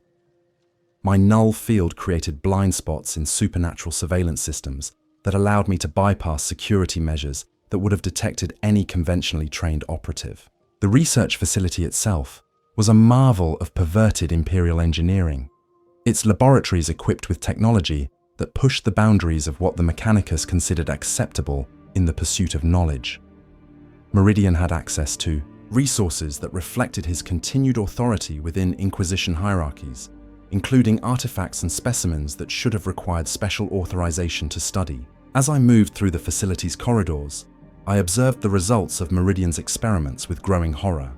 My null field created blind spots in supernatural surveillance systems that allowed me to bypass security measures that would have detected any conventionally trained operative. The research facility itself was a marvel of perverted Imperial engineering, its laboratories equipped with technology that pushed the boundaries of what the Mechanicus considered acceptable in the pursuit of knowledge. Meridian had access to resources that reflected his continued authority within Inquisition hierarchies, including artifacts and specimens that should have required special authorization to study. As I moved through the facility's corridors, I observed the results of Meridian's experiments with growing horror.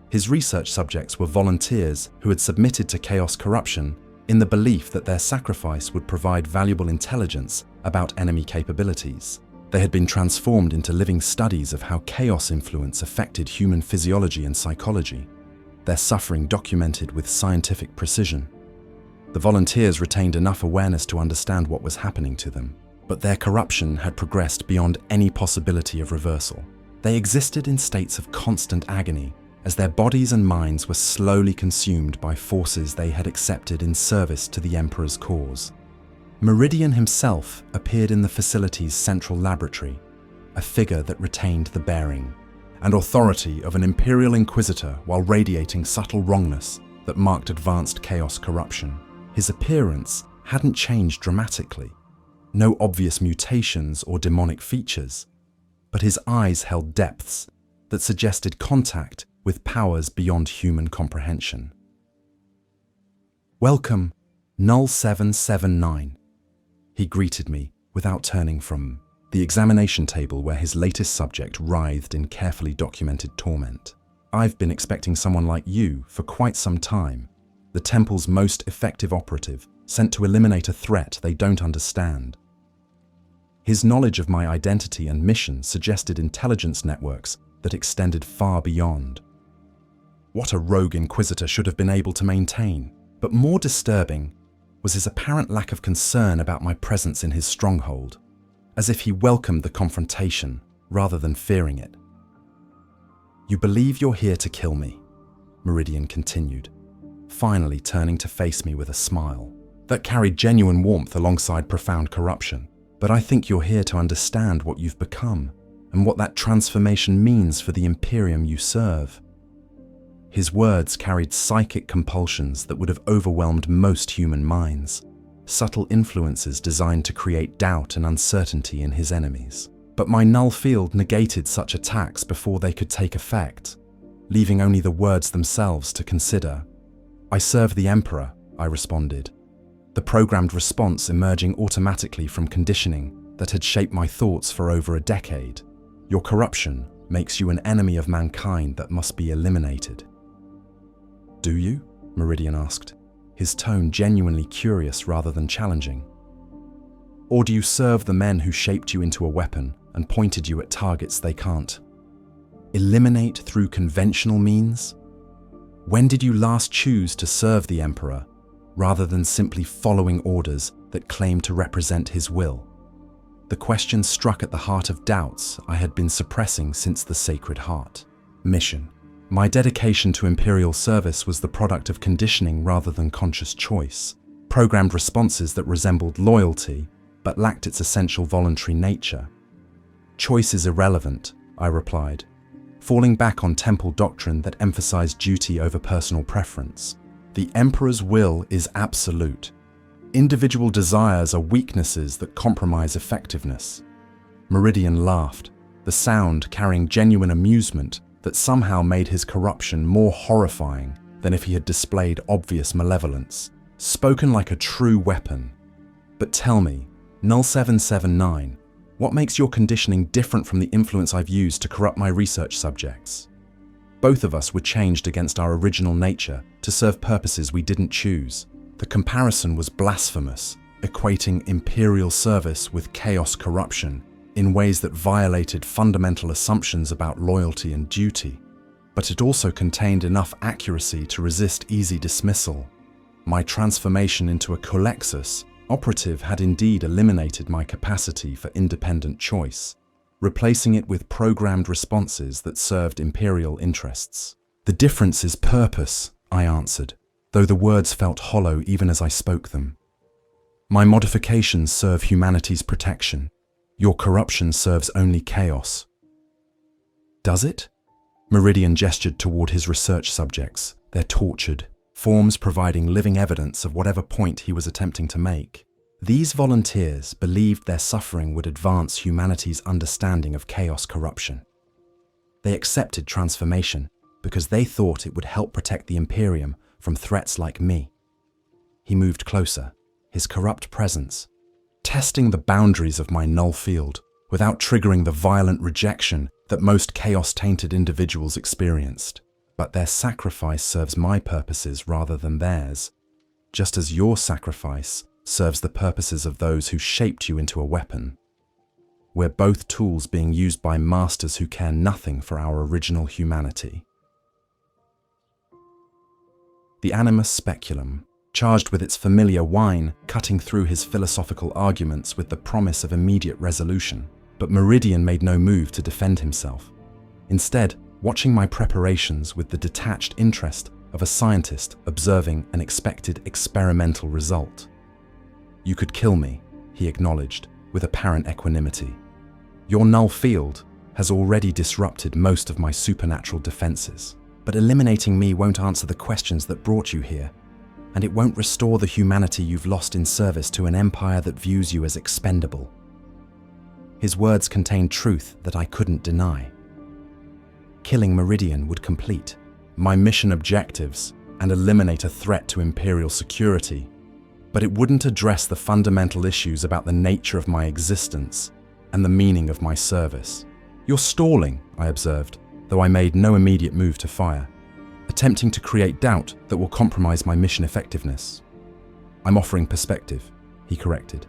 His research subjects were volunteers who had submitted to chaos corruption in the belief that their sacrifice would provide valuable intelligence about enemy capabilities. They had been transformed into living studies of how chaos influence affected human physiology and psychology, their suffering documented with scientific precision. The volunteers retained enough awareness to understand what was happening to them. But their corruption had progressed beyond any possibility of reversal. They existed in states of constant agony, as their bodies and minds were slowly consumed by forces they had accepted in service to the Emperor's cause. Meridian himself appeared in the facility's central laboratory, a figure that retained the bearing and authority of an Imperial Inquisitor while radiating subtle wrongness that marked advanced chaos corruption. His appearance hadn't changed dramatically, no obvious mutations or demonic features, but his eyes held depths that suggested contact with powers beyond human comprehension. "Welcome, Null 779, he greeted me without turning from the examination table where his latest subject writhed in carefully documented torment. "I've been expecting someone like you for quite some time, the Temple's most effective operative, sent to eliminate a threat they don't understand." His knowledge of my identity and mission suggested intelligence networks that extended far beyond what a rogue Inquisitor should have been able to maintain. But more disturbing was his apparent lack of concern about my presence in his stronghold, as if he welcomed the confrontation rather than fearing it. "You believe you're here to kill me," Meridian continued, finally turning to face me with a smile that carried genuine warmth alongside profound corruption. "But I think you're here to understand what you've become and what that transformation means for the Imperium you serve." His words carried psychic compulsions that would have overwhelmed most human minds, subtle influences designed to create doubt and uncertainty in his enemies. But my null field negated such attacks before they could take effect, leaving only the words themselves to consider. "I serve the Emperor," I responded, the programmed response emerging automatically from conditioning that had shaped my thoughts for over a decade. "Your corruption makes you an enemy of mankind that must be eliminated." "Do you?" Meridian asked, his tone genuinely curious rather than challenging. "Or do you serve the men who shaped you into a weapon and pointed you at targets they can't eliminate through conventional means? When did you last choose to serve the Emperor, rather than simply following orders that claim to represent his will?" The question struck at the heart of doubts I had been suppressing since the Sacred Heart. Mission. My dedication to Imperial service was the product of conditioning rather than conscious choice, programmed responses that resembled loyalty but lacked its essential voluntary nature. "Choice is irrelevant," I replied, falling back on Temple doctrine that emphasized duty over personal preference. "The Emperor's will is absolute. Individual desires are weaknesses that compromise effectiveness." Meridian laughed, the sound carrying genuine amusement that somehow made his corruption more horrifying than if he had displayed obvious malevolence, spoken like a true weapon. "But tell me, Null 779, what makes your conditioning different from the influence I've used to corrupt my research subjects?" Both of us were changed against our original nature to serve purposes we didn't choose. The comparison was blasphemous, equating Imperial service with chaos corruption in ways that violated fundamental assumptions about loyalty and duty. But it also contained enough accuracy to resist easy dismissal. My transformation into a Culexus operative had indeed eliminated my capacity for independent choice, replacing it with programmed responses that served Imperial interests. "The difference is purpose," I answered, though the words felt hollow even as I spoke them. "My modifications serve humanity's protection. Your corruption serves only chaos." "Does it?" Meridian gestured toward his research subjects, their tortured forms providing living evidence of whatever point he was attempting to make. These volunteers believed their suffering would advance humanity's understanding of chaos corruption. They accepted transformation because they thought it would help protect the Imperium from threats like me. He moved closer, his corrupt presence testing the boundaries of my null field without triggering the violent rejection that most chaos-tainted individuals experienced. "But their sacrifice serves my purposes rather than theirs, just as your sacrifice serves the purposes of those who shaped you into a weapon. We're both tools being used by masters who care nothing for our original humanity." The Animus Speculum, charged with its familiar whine, cutting through his philosophical arguments with the promise of immediate resolution. But Meridian made no move to defend himself. Instead, watching my preparations with the detached interest of a scientist observing an expected experimental result. "You could kill me," he acknowledged, with apparent equanimity. "Your null field has already disrupted most of my supernatural defenses. But eliminating me won't answer the questions that brought you here, and it won't restore the humanity you've lost in service to an empire that views you as expendable." His words contained truth that I couldn't deny. Killing Meridian would complete my mission objectives and eliminate a threat to Imperial security, but it wouldn't address the fundamental issues about the nature of my existence and the meaning of my service. "You're stalling," I observed, though I made no immediate move to fire, attempting to create doubt that will compromise my mission effectiveness. "I'm offering perspective," he corrected.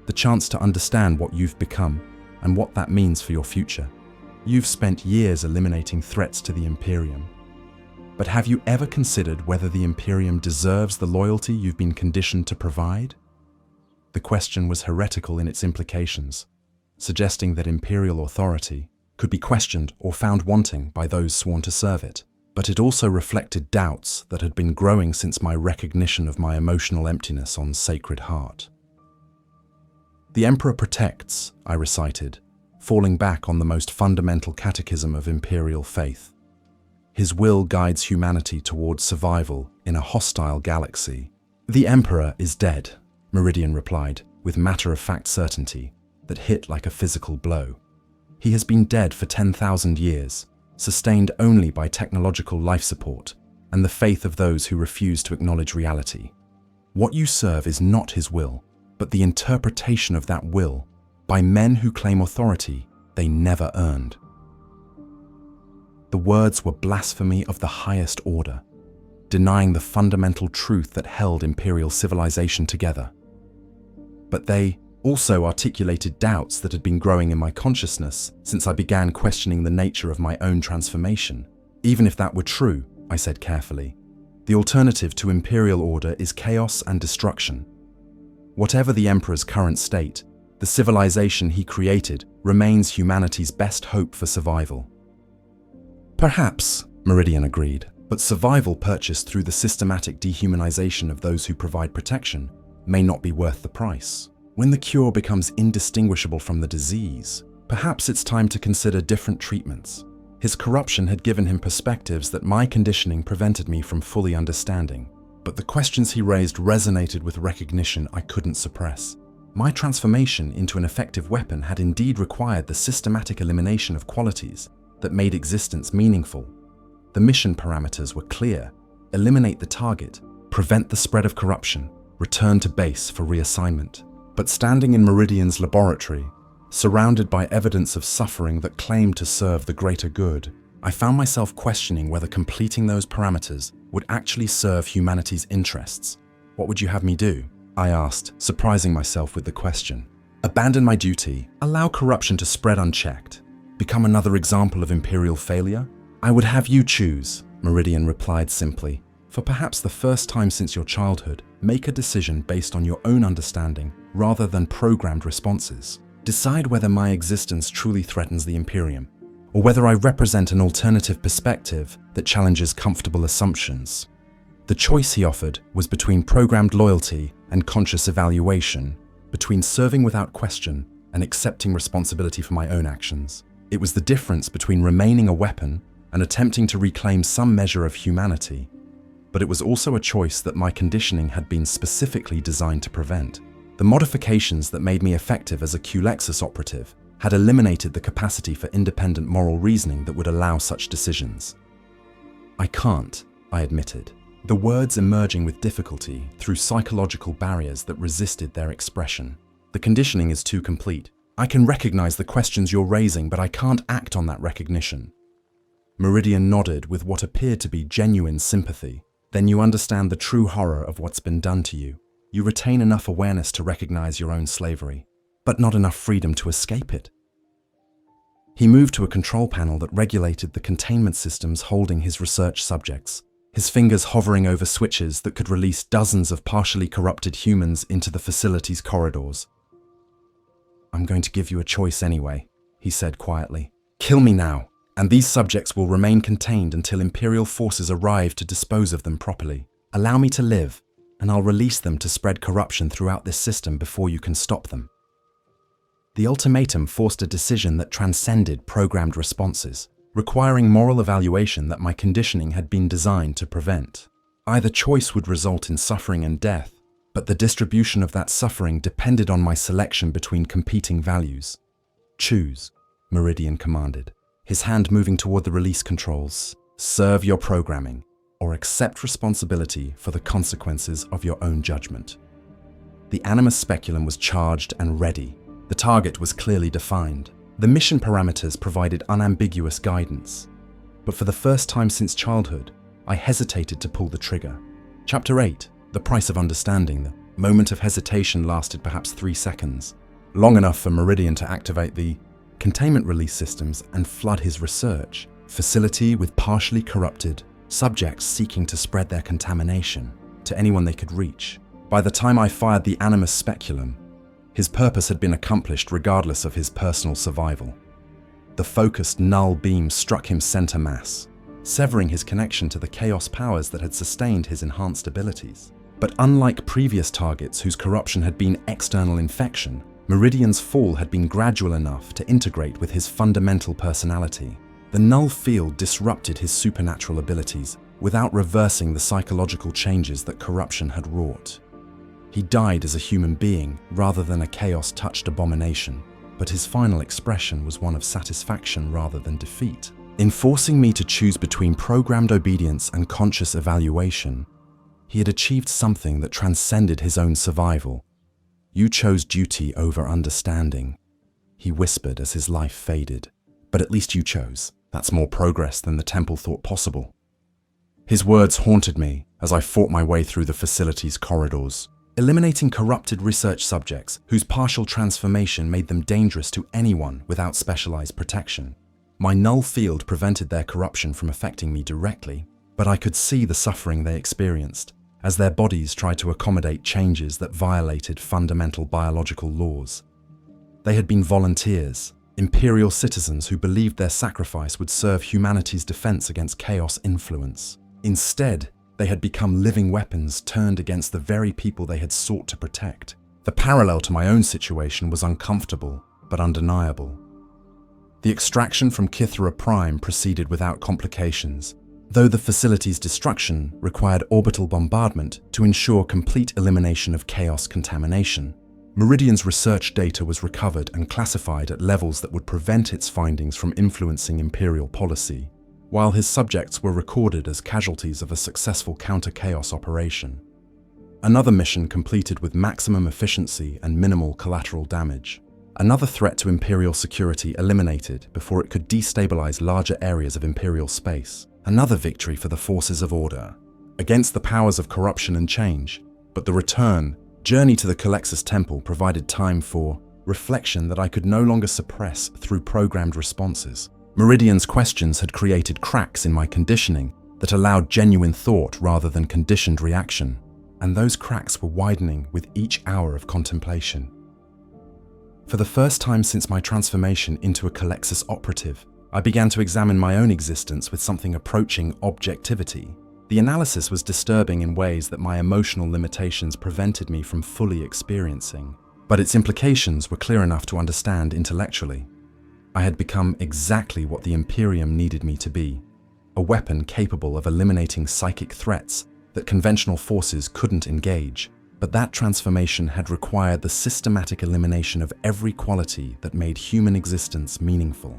"The chance to understand what you've become and what that means for your future. You've spent years eliminating threats to the Imperium. But have you ever considered whether the Imperium deserves the loyalty you've been conditioned to provide?" The question was heretical in its implications, suggesting that Imperial authority could be questioned or found wanting by those sworn to serve it. But it also reflected doubts that had been growing since my recognition of my emotional emptiness on Sacred Heart. "The Emperor protects," I recited, falling back on the most fundamental catechism of Imperial faith. "His will guides humanity towards survival in a hostile galaxy." "The Emperor is dead," Meridian replied, with matter-of-fact certainty that hit like a physical blow. "He has been dead for 10,000 years, sustained only by technological life support and the faith of those who refuse to acknowledge reality. What you serve is not his will, but the interpretation of that will by men who claim authority they never earned." The words were blasphemy of the highest order, denying the fundamental truth that held Imperial civilization together. But they also articulated doubts that had been growing in my consciousness since I began questioning the nature of my own transformation. "Even if that were true," I said carefully, "the alternative to Imperial order is chaos and destruction. Whatever the Emperor's current state, the civilization he created remains humanity's best hope for survival." "Perhaps," Meridian agreed, "but survival purchased through the systematic dehumanization of those who provide protection may not be worth the price. When the cure becomes indistinguishable from the disease, perhaps it's time to consider different treatments." His corruption had given him perspectives that my conditioning prevented me from fully understanding, but the questions he raised resonated with recognition I couldn't suppress. My transformation into an effective weapon had indeed required the systematic elimination of qualities that made existence meaningful. The mission parameters were clear: eliminate the target, prevent the spread of corruption, return to base for reassignment. But standing in Meridian's laboratory, surrounded by evidence of suffering that claimed to serve the greater good, I found myself questioning whether completing those parameters would actually serve humanity's interests. "What would you have me do?" I asked, surprising myself with the question. "Abandon my duty, allow corruption to spread unchecked, become another example of Imperial failure?" "I would have you choose," Meridian replied simply. "For perhaps the first time since your childhood, make a decision based on your own understanding rather than programmed responses. Decide whether my existence truly threatens the Imperium, or whether I represent an alternative perspective that challenges comfortable assumptions." The choice he offered was between programmed loyalty and conscious evaluation, between serving without question and accepting responsibility for my own actions. It was the difference between remaining a weapon and attempting to reclaim some measure of humanity. But it was also a choice that my conditioning had been specifically designed to prevent. The modifications that made me effective as a Culexus operative had eliminated the capacity for independent moral reasoning that would allow such decisions. "I can't," I admitted, the words emerging with difficulty through psychological barriers that resisted their expression. "The conditioning is too complete. I can recognize the questions you're raising, but I can't act on that recognition." Meridian nodded with what appeared to be genuine sympathy. "Then you understand the true horror of what's been done to you. You retain enough awareness to recognize your own slavery, but not enough freedom to escape it." He moved to a control panel that regulated the containment systems holding his research subjects, his fingers hovering over switches that could release dozens of partially corrupted humans into the facility's corridors. "I'm going to give you a choice anyway," he said quietly. "Kill me now, and these subjects will remain contained until Imperial forces arrive to dispose of them properly. Allow me to live, and I'll release them to spread corruption throughout this system before you can stop them." The ultimatum forced a decision that transcended programmed responses, requiring moral evaluation that my conditioning had been designed to prevent. Either choice would result in suffering and death, but the distribution of that suffering depended on my selection between competing values. "Choose," Meridian commanded, his hand moving toward the release controls. "Serve your programming, or accept responsibility for the consequences of your own judgment." The Animus Speculum was charged and ready. The target was clearly defined. The mission parameters provided unambiguous guidance. But for the first time since childhood, I hesitated to pull the trigger. Chapter 8, The Price of Understanding. The moment of hesitation lasted perhaps 3 seconds, long enough for Meridian to activate the containment release systems and flood his research facility with partially corrupted subjects seeking to spread their contamination to anyone they could reach. By the time I fired the Animus Speculum, his purpose had been accomplished regardless of his personal survival. The focused null beam struck him center mass, severing his connection to the chaos powers that had sustained his enhanced abilities. But unlike previous targets whose corruption had been external infection, Meridian's fall had been gradual enough to integrate with his fundamental personality. The null field disrupted his supernatural abilities without reversing the psychological changes that corruption had wrought. He died as a human being rather than a chaos-touched abomination, but his final expression was one of satisfaction rather than defeat. In forcing me to choose between programmed obedience and conscious evaluation, he had achieved something that transcended his own survival. "You chose duty over understanding," he whispered as his life faded. "But at least you chose. That's more progress than the temple thought possible." His words haunted me as I fought my way through the facility's corridors, eliminating corrupted research subjects whose partial transformation made them dangerous to anyone without specialized protection. My null field prevented their corruption from affecting me directly, but I could see the suffering they experienced as their bodies tried to accommodate changes that violated fundamental biological laws. They had been volunteers, Imperial citizens who believed their sacrifice would serve humanity's defense against chaos influence. Instead, they had become living weapons turned against the very people they had sought to protect. The parallel to my own situation was uncomfortable, but undeniable. The extraction from Kithra Prime proceeded without complications, though the facility's destruction required orbital bombardment to ensure complete elimination of chaos contamination. Meridian's research data was recovered and classified at levels that would prevent its findings from influencing Imperial policy, while his subjects were recorded as casualties of a successful counter-chaos operation. Another mission completed with maximum efficiency and minimal collateral damage. Another threat to Imperial security eliminated before it could destabilize larger areas of Imperial space. Another victory for the forces of order, against the powers of corruption and change. But the journey to the Culexus Temple provided time for reflection that I could no longer suppress through programmed responses. Meridian's questions had created cracks in my conditioning that allowed genuine thought rather than conditioned reaction, and those cracks were widening with each hour of contemplation. For the first time since my transformation into a Culexus operative, I began to examine my own existence with something approaching objectivity. The analysis was disturbing in ways that my emotional limitations prevented me from fully experiencing, but its implications were clear enough to understand intellectually. I had become exactly what the Imperium needed me to be, a weapon capable of eliminating psychic threats that conventional forces couldn't engage. But that transformation had required the systematic elimination of every quality that made human existence meaningful.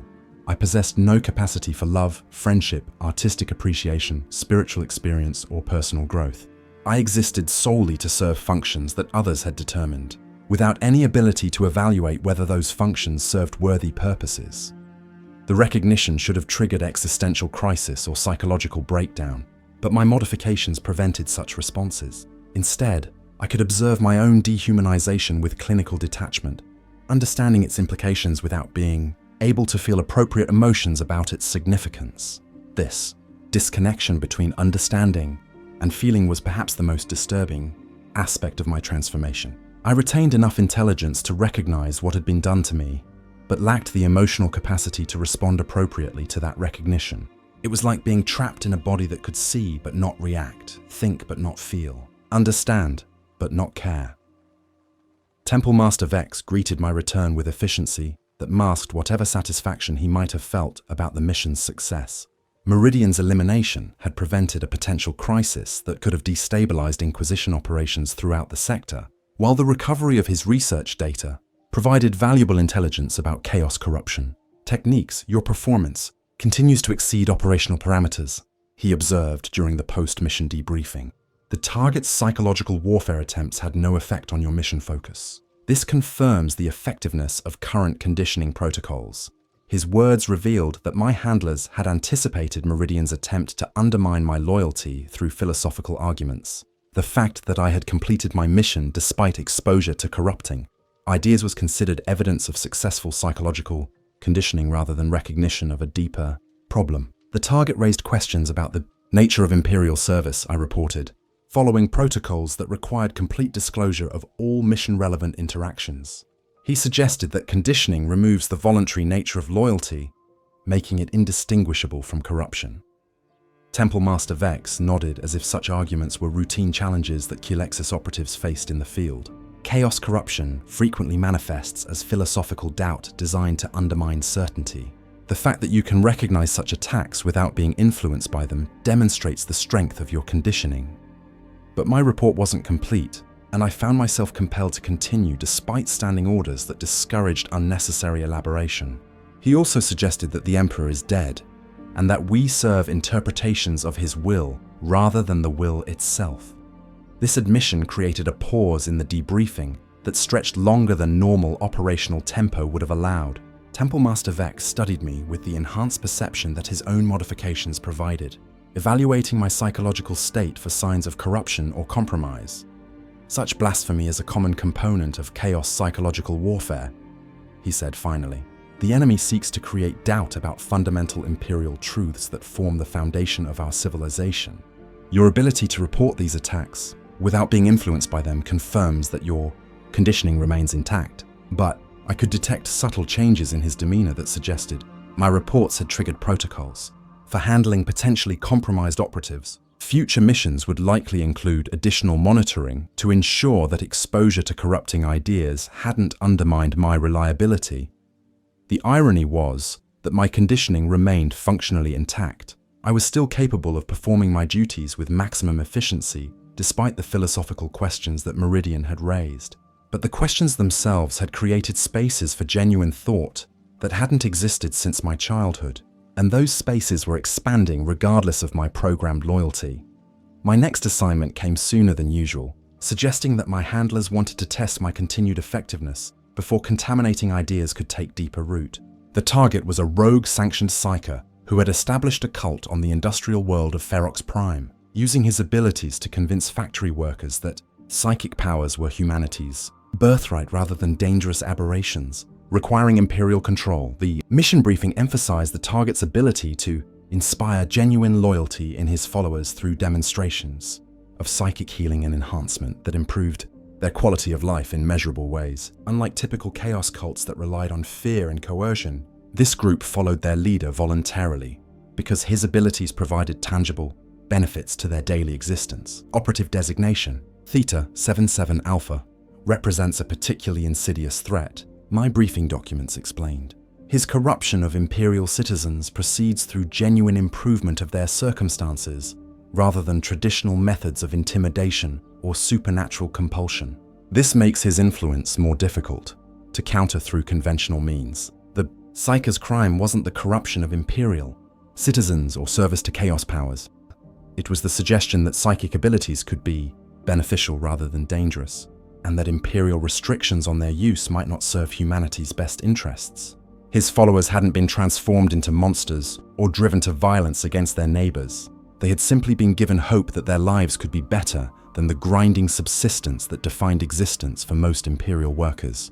I possessed no capacity for love, friendship, artistic appreciation, spiritual experience, or personal growth. I existed solely to serve functions that others had determined, without any ability to evaluate whether those functions served worthy purposes. The recognition should have triggered existential crisis or psychological breakdown, but my modifications prevented such responses. Instead, I could observe my own dehumanization with clinical detachment, understanding its implications without being able to feel appropriate emotions about its significance. This disconnection between understanding and feeling was perhaps the most disturbing aspect of my transformation. I retained enough intelligence to recognize what had been done to me, but lacked the emotional capacity to respond appropriately to that recognition. It was like being trapped in a body that could see but not react, think but not feel, understand but not care. Temple Master Vex greeted my return with efficiency that masked whatever satisfaction he might have felt about the mission's success. Meridian's elimination had prevented a potential crisis that could have destabilized Inquisition operations throughout the sector, while the recovery of his research data provided valuable intelligence about chaos corruption. Techniques, your performance, continues to exceed operational parameters, he observed during the post-mission debriefing. The target's psychological warfare attempts had no effect on your mission focus. This confirms the effectiveness of current conditioning protocols. His words revealed that my handlers had anticipated Meridian's attempt to undermine my loyalty through philosophical arguments. The fact that I had completed my mission despite exposure to corrupting ideas was considered evidence of successful psychological conditioning rather than recognition of a deeper problem. The target raised questions about the nature of Imperial service, I reported, following protocols that required complete disclosure of all mission-relevant interactions. He suggested that conditioning removes the voluntary nature of loyalty, making it indistinguishable from corruption. Temple Master Vex nodded as if such arguments were routine challenges that Culexus operatives faced in the field. Chaos corruption frequently manifests as philosophical doubt designed to undermine certainty. The fact that you can recognize such attacks without being influenced by them demonstrates the strength of your conditioning. But my report wasn't complete, and I found myself compelled to continue despite standing orders that discouraged unnecessary elaboration. He also suggested that the Emperor is dead, and that we serve interpretations of his will rather than the will itself. This admission created a pause in the debriefing that stretched longer than normal operational tempo would have allowed. Temple Master Vex studied me with the enhanced perception that his own modifications provided, evaluating my psychological state for signs of corruption or compromise. Such blasphemy is a common component of chaos psychological warfare, he said finally. The enemy seeks to create doubt about fundamental imperial truths that form the foundation of our civilization. Your ability to report these attacks without being influenced by them confirms that your conditioning remains intact. But I could detect subtle changes in his demeanor that suggested my reports had triggered protocols for handling potentially compromised operatives. Future missions would likely include additional monitoring to ensure that exposure to corrupting ideas hadn't undermined my reliability. The irony was that my conditioning remained functionally intact. I was still capable of performing my duties with maximum efficiency, despite the philosophical questions that Meridian had raised. But the questions themselves had created spaces for genuine thought that hadn't existed since my childhood, and those spaces were expanding regardless of my programmed loyalty. My next assignment came sooner than usual, suggesting that my handlers wanted to test my continued effectiveness before contaminating ideas could take deeper root. The target was a rogue-sanctioned Psyker who had established a cult on the industrial world of Ferox Prime, using his abilities to convince factory workers that psychic powers were humanity's birthright rather than dangerous aberrations, requiring Imperial control. The mission briefing emphasized the target's ability to inspire genuine loyalty in his followers through demonstrations of psychic healing and enhancement that improved their quality of life in measurable ways. Unlike typical chaos cults that relied on fear and coercion, this group followed their leader voluntarily because his abilities provided tangible benefits to their daily existence. Operative designation, Theta 77 Alpha, represents a particularly insidious threat, my briefing documents explained. His corruption of Imperial citizens proceeds through genuine improvement of their circumstances, rather than traditional methods of intimidation or supernatural compulsion. This makes his influence more difficult to counter through conventional means. The Psyker's crime wasn't the corruption of Imperial citizens or service to chaos powers. It was the suggestion that psychic abilities could be beneficial rather than dangerous, and that Imperial restrictions on their use might not serve humanity's best interests. His followers hadn't been transformed into monsters or driven to violence against their neighbors. They had simply been given hope that their lives could be better than the grinding subsistence that defined existence for most Imperial workers.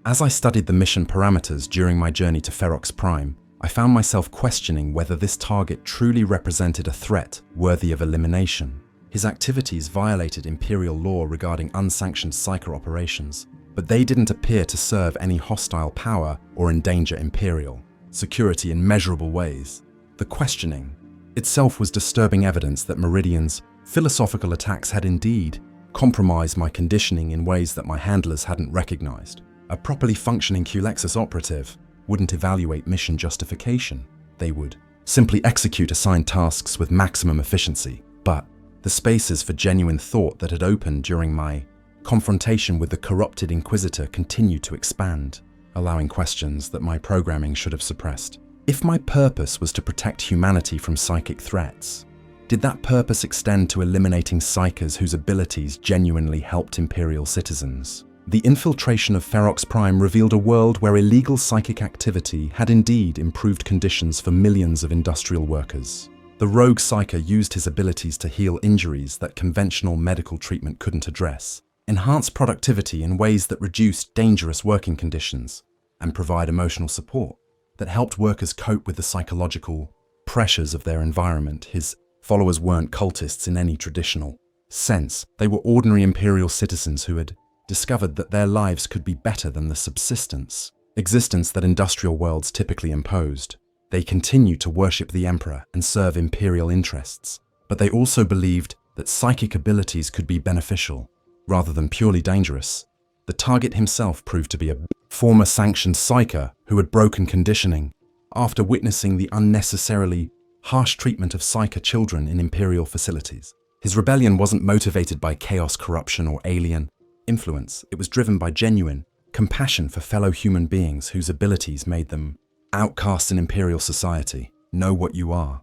As I studied the mission parameters during my journey to Ferox Prime, I found myself questioning whether this target truly represented a threat worthy of elimination. His activities violated Imperial law regarding unsanctioned Psyker operations, but they didn't appear to serve any hostile power or endanger Imperial security in measurable ways. The questioning itself was disturbing evidence that Meridian's philosophical attacks had indeed compromised my conditioning in ways that my handlers hadn't recognized. A properly functioning Culexus operative wouldn't evaluate mission justification. They would simply execute assigned tasks with maximum efficiency. But the spaces for genuine thought that had opened during my confrontation with the corrupted Inquisitor continued to expand, allowing questions that my programming should have suppressed. If my purpose was to protect humanity from psychic threats, did that purpose extend to eliminating Psykers whose abilities genuinely helped Imperial citizens? The infiltration of Ferox Prime revealed a world where illegal psychic activity had indeed improved conditions for millions of industrial workers. The rogue Psyker used his abilities to heal injuries that conventional medical treatment couldn't address, enhance productivity in ways that reduced dangerous working conditions, and provide emotional support that helped workers cope with the psychological pressures of their environment. His followers weren't cultists in any traditional sense. They were ordinary Imperial citizens who had discovered that their lives could be better than the subsistence existence that industrial worlds typically imposed. They continued to worship the Emperor and serve Imperial interests, but they also believed that psychic abilities could be beneficial rather than purely dangerous. The target himself proved to be a former sanctioned Psyker who had broken conditioning after witnessing the unnecessarily harsh treatment of Psyker children in Imperial facilities. His rebellion wasn't motivated by chaos, corruption, or alien influence. It was driven by genuine compassion for fellow human beings whose abilities made them outcasts in Imperial society. "Know what you are,"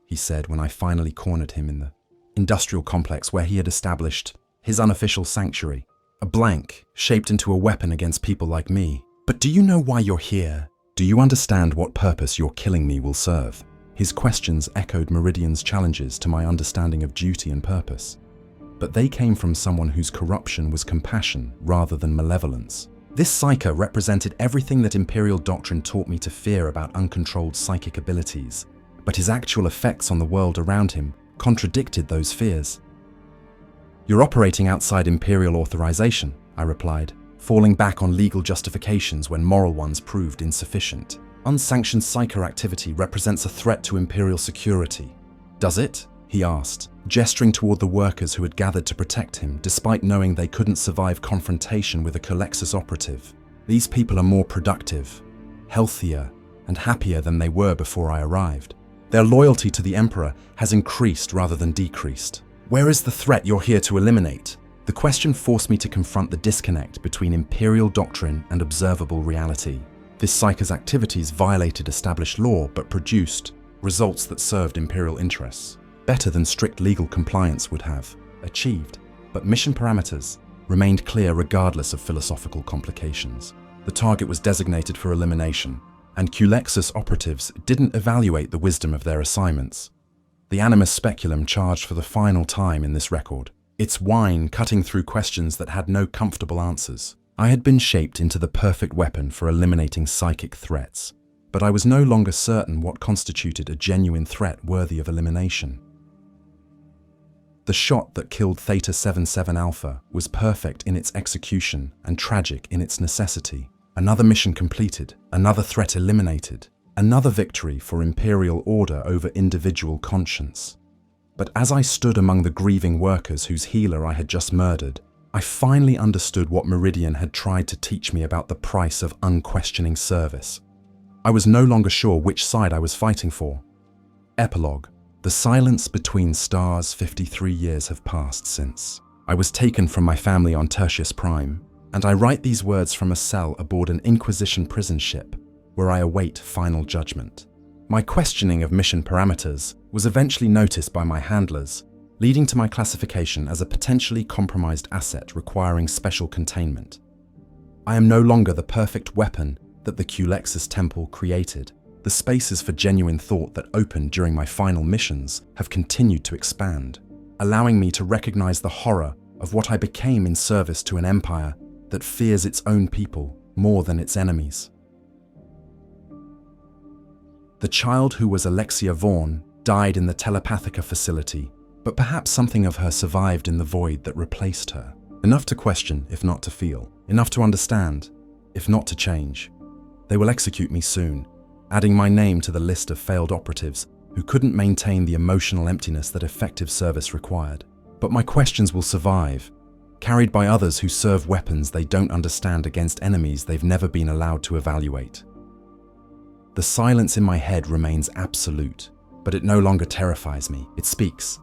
he said when I finally cornered him in the industrial complex where he had established his unofficial sanctuary. A blank, shaped into a weapon against people like me. "But do you know why you're here? Do you understand what purpose your killing me will serve?" His questions echoed Meridian's challenges to my understanding of duty and purpose. But they came from someone whose corruption was compassion rather than malevolence. This Psyker represented everything that Imperial doctrine taught me to fear about uncontrolled psychic abilities, but his actual effects on the world around him contradicted those fears. "You're operating outside Imperial authorization," I replied, falling back on legal justifications when moral ones proved insufficient. "Unsanctioned Psyker activity represents a threat to Imperial security." "Does it?" he asked, gesturing toward the workers who had gathered to protect him despite knowing they couldn't survive confrontation with a Culexus operative. "These people are more productive, healthier, and happier than they were before I arrived. Their loyalty to the Emperor has increased rather than decreased. Where is the threat you're here to eliminate?" The question forced me to confront the disconnect between Imperial doctrine and observable reality. This Psyker's activities violated established law but produced results that served Imperial interests, better than strict legal compliance would have achieved. But mission parameters remained clear regardless of philosophical complications. The target was designated for elimination, and Culexus operatives didn't evaluate the wisdom of their assignments. The Animus Speculum charged for the final time in this record, its whine cutting through questions that had no comfortable answers. I had been shaped into the perfect weapon for eliminating psychic threats, but I was no longer certain what constituted a genuine threat worthy of elimination. The shot that killed Theta 77 Alpha was perfect in its execution and tragic in its necessity. Another mission completed, another threat eliminated, another victory for Imperial order over individual conscience. But as I stood among the grieving workers whose healer I had just murdered, I finally understood what Meridian had tried to teach me about the price of unquestioning service. I was no longer sure which side I was fighting for. Epilogue. The silence between stars. 53 years have passed since I was taken from my family on Tertius Prime, and I write these words from a cell aboard an Inquisition prison ship where I await final judgment. My questioning of mission parameters was eventually noticed by my handlers, leading to my classification as a potentially compromised asset requiring special containment. I am no longer the perfect weapon that the Culexus Temple created. The spaces for genuine thought that opened during my final missions have continued to expand, allowing me to recognize the horror of what I became in service to an empire that fears its own people more than its enemies. The child who was Alexia Vorn died in the Telepathica facility, but perhaps something of her survived in the void that replaced her. Enough to question, if not to feel. Enough to understand, if not to change. They will execute me soon, adding my name to the list of failed operatives who couldn't maintain the emotional emptiness that effective service required. But my questions will survive, carried by others who serve weapons they don't understand against enemies they've never been allowed to evaluate. The silence in my head remains absolute, but it no longer terrifies me. It speaks.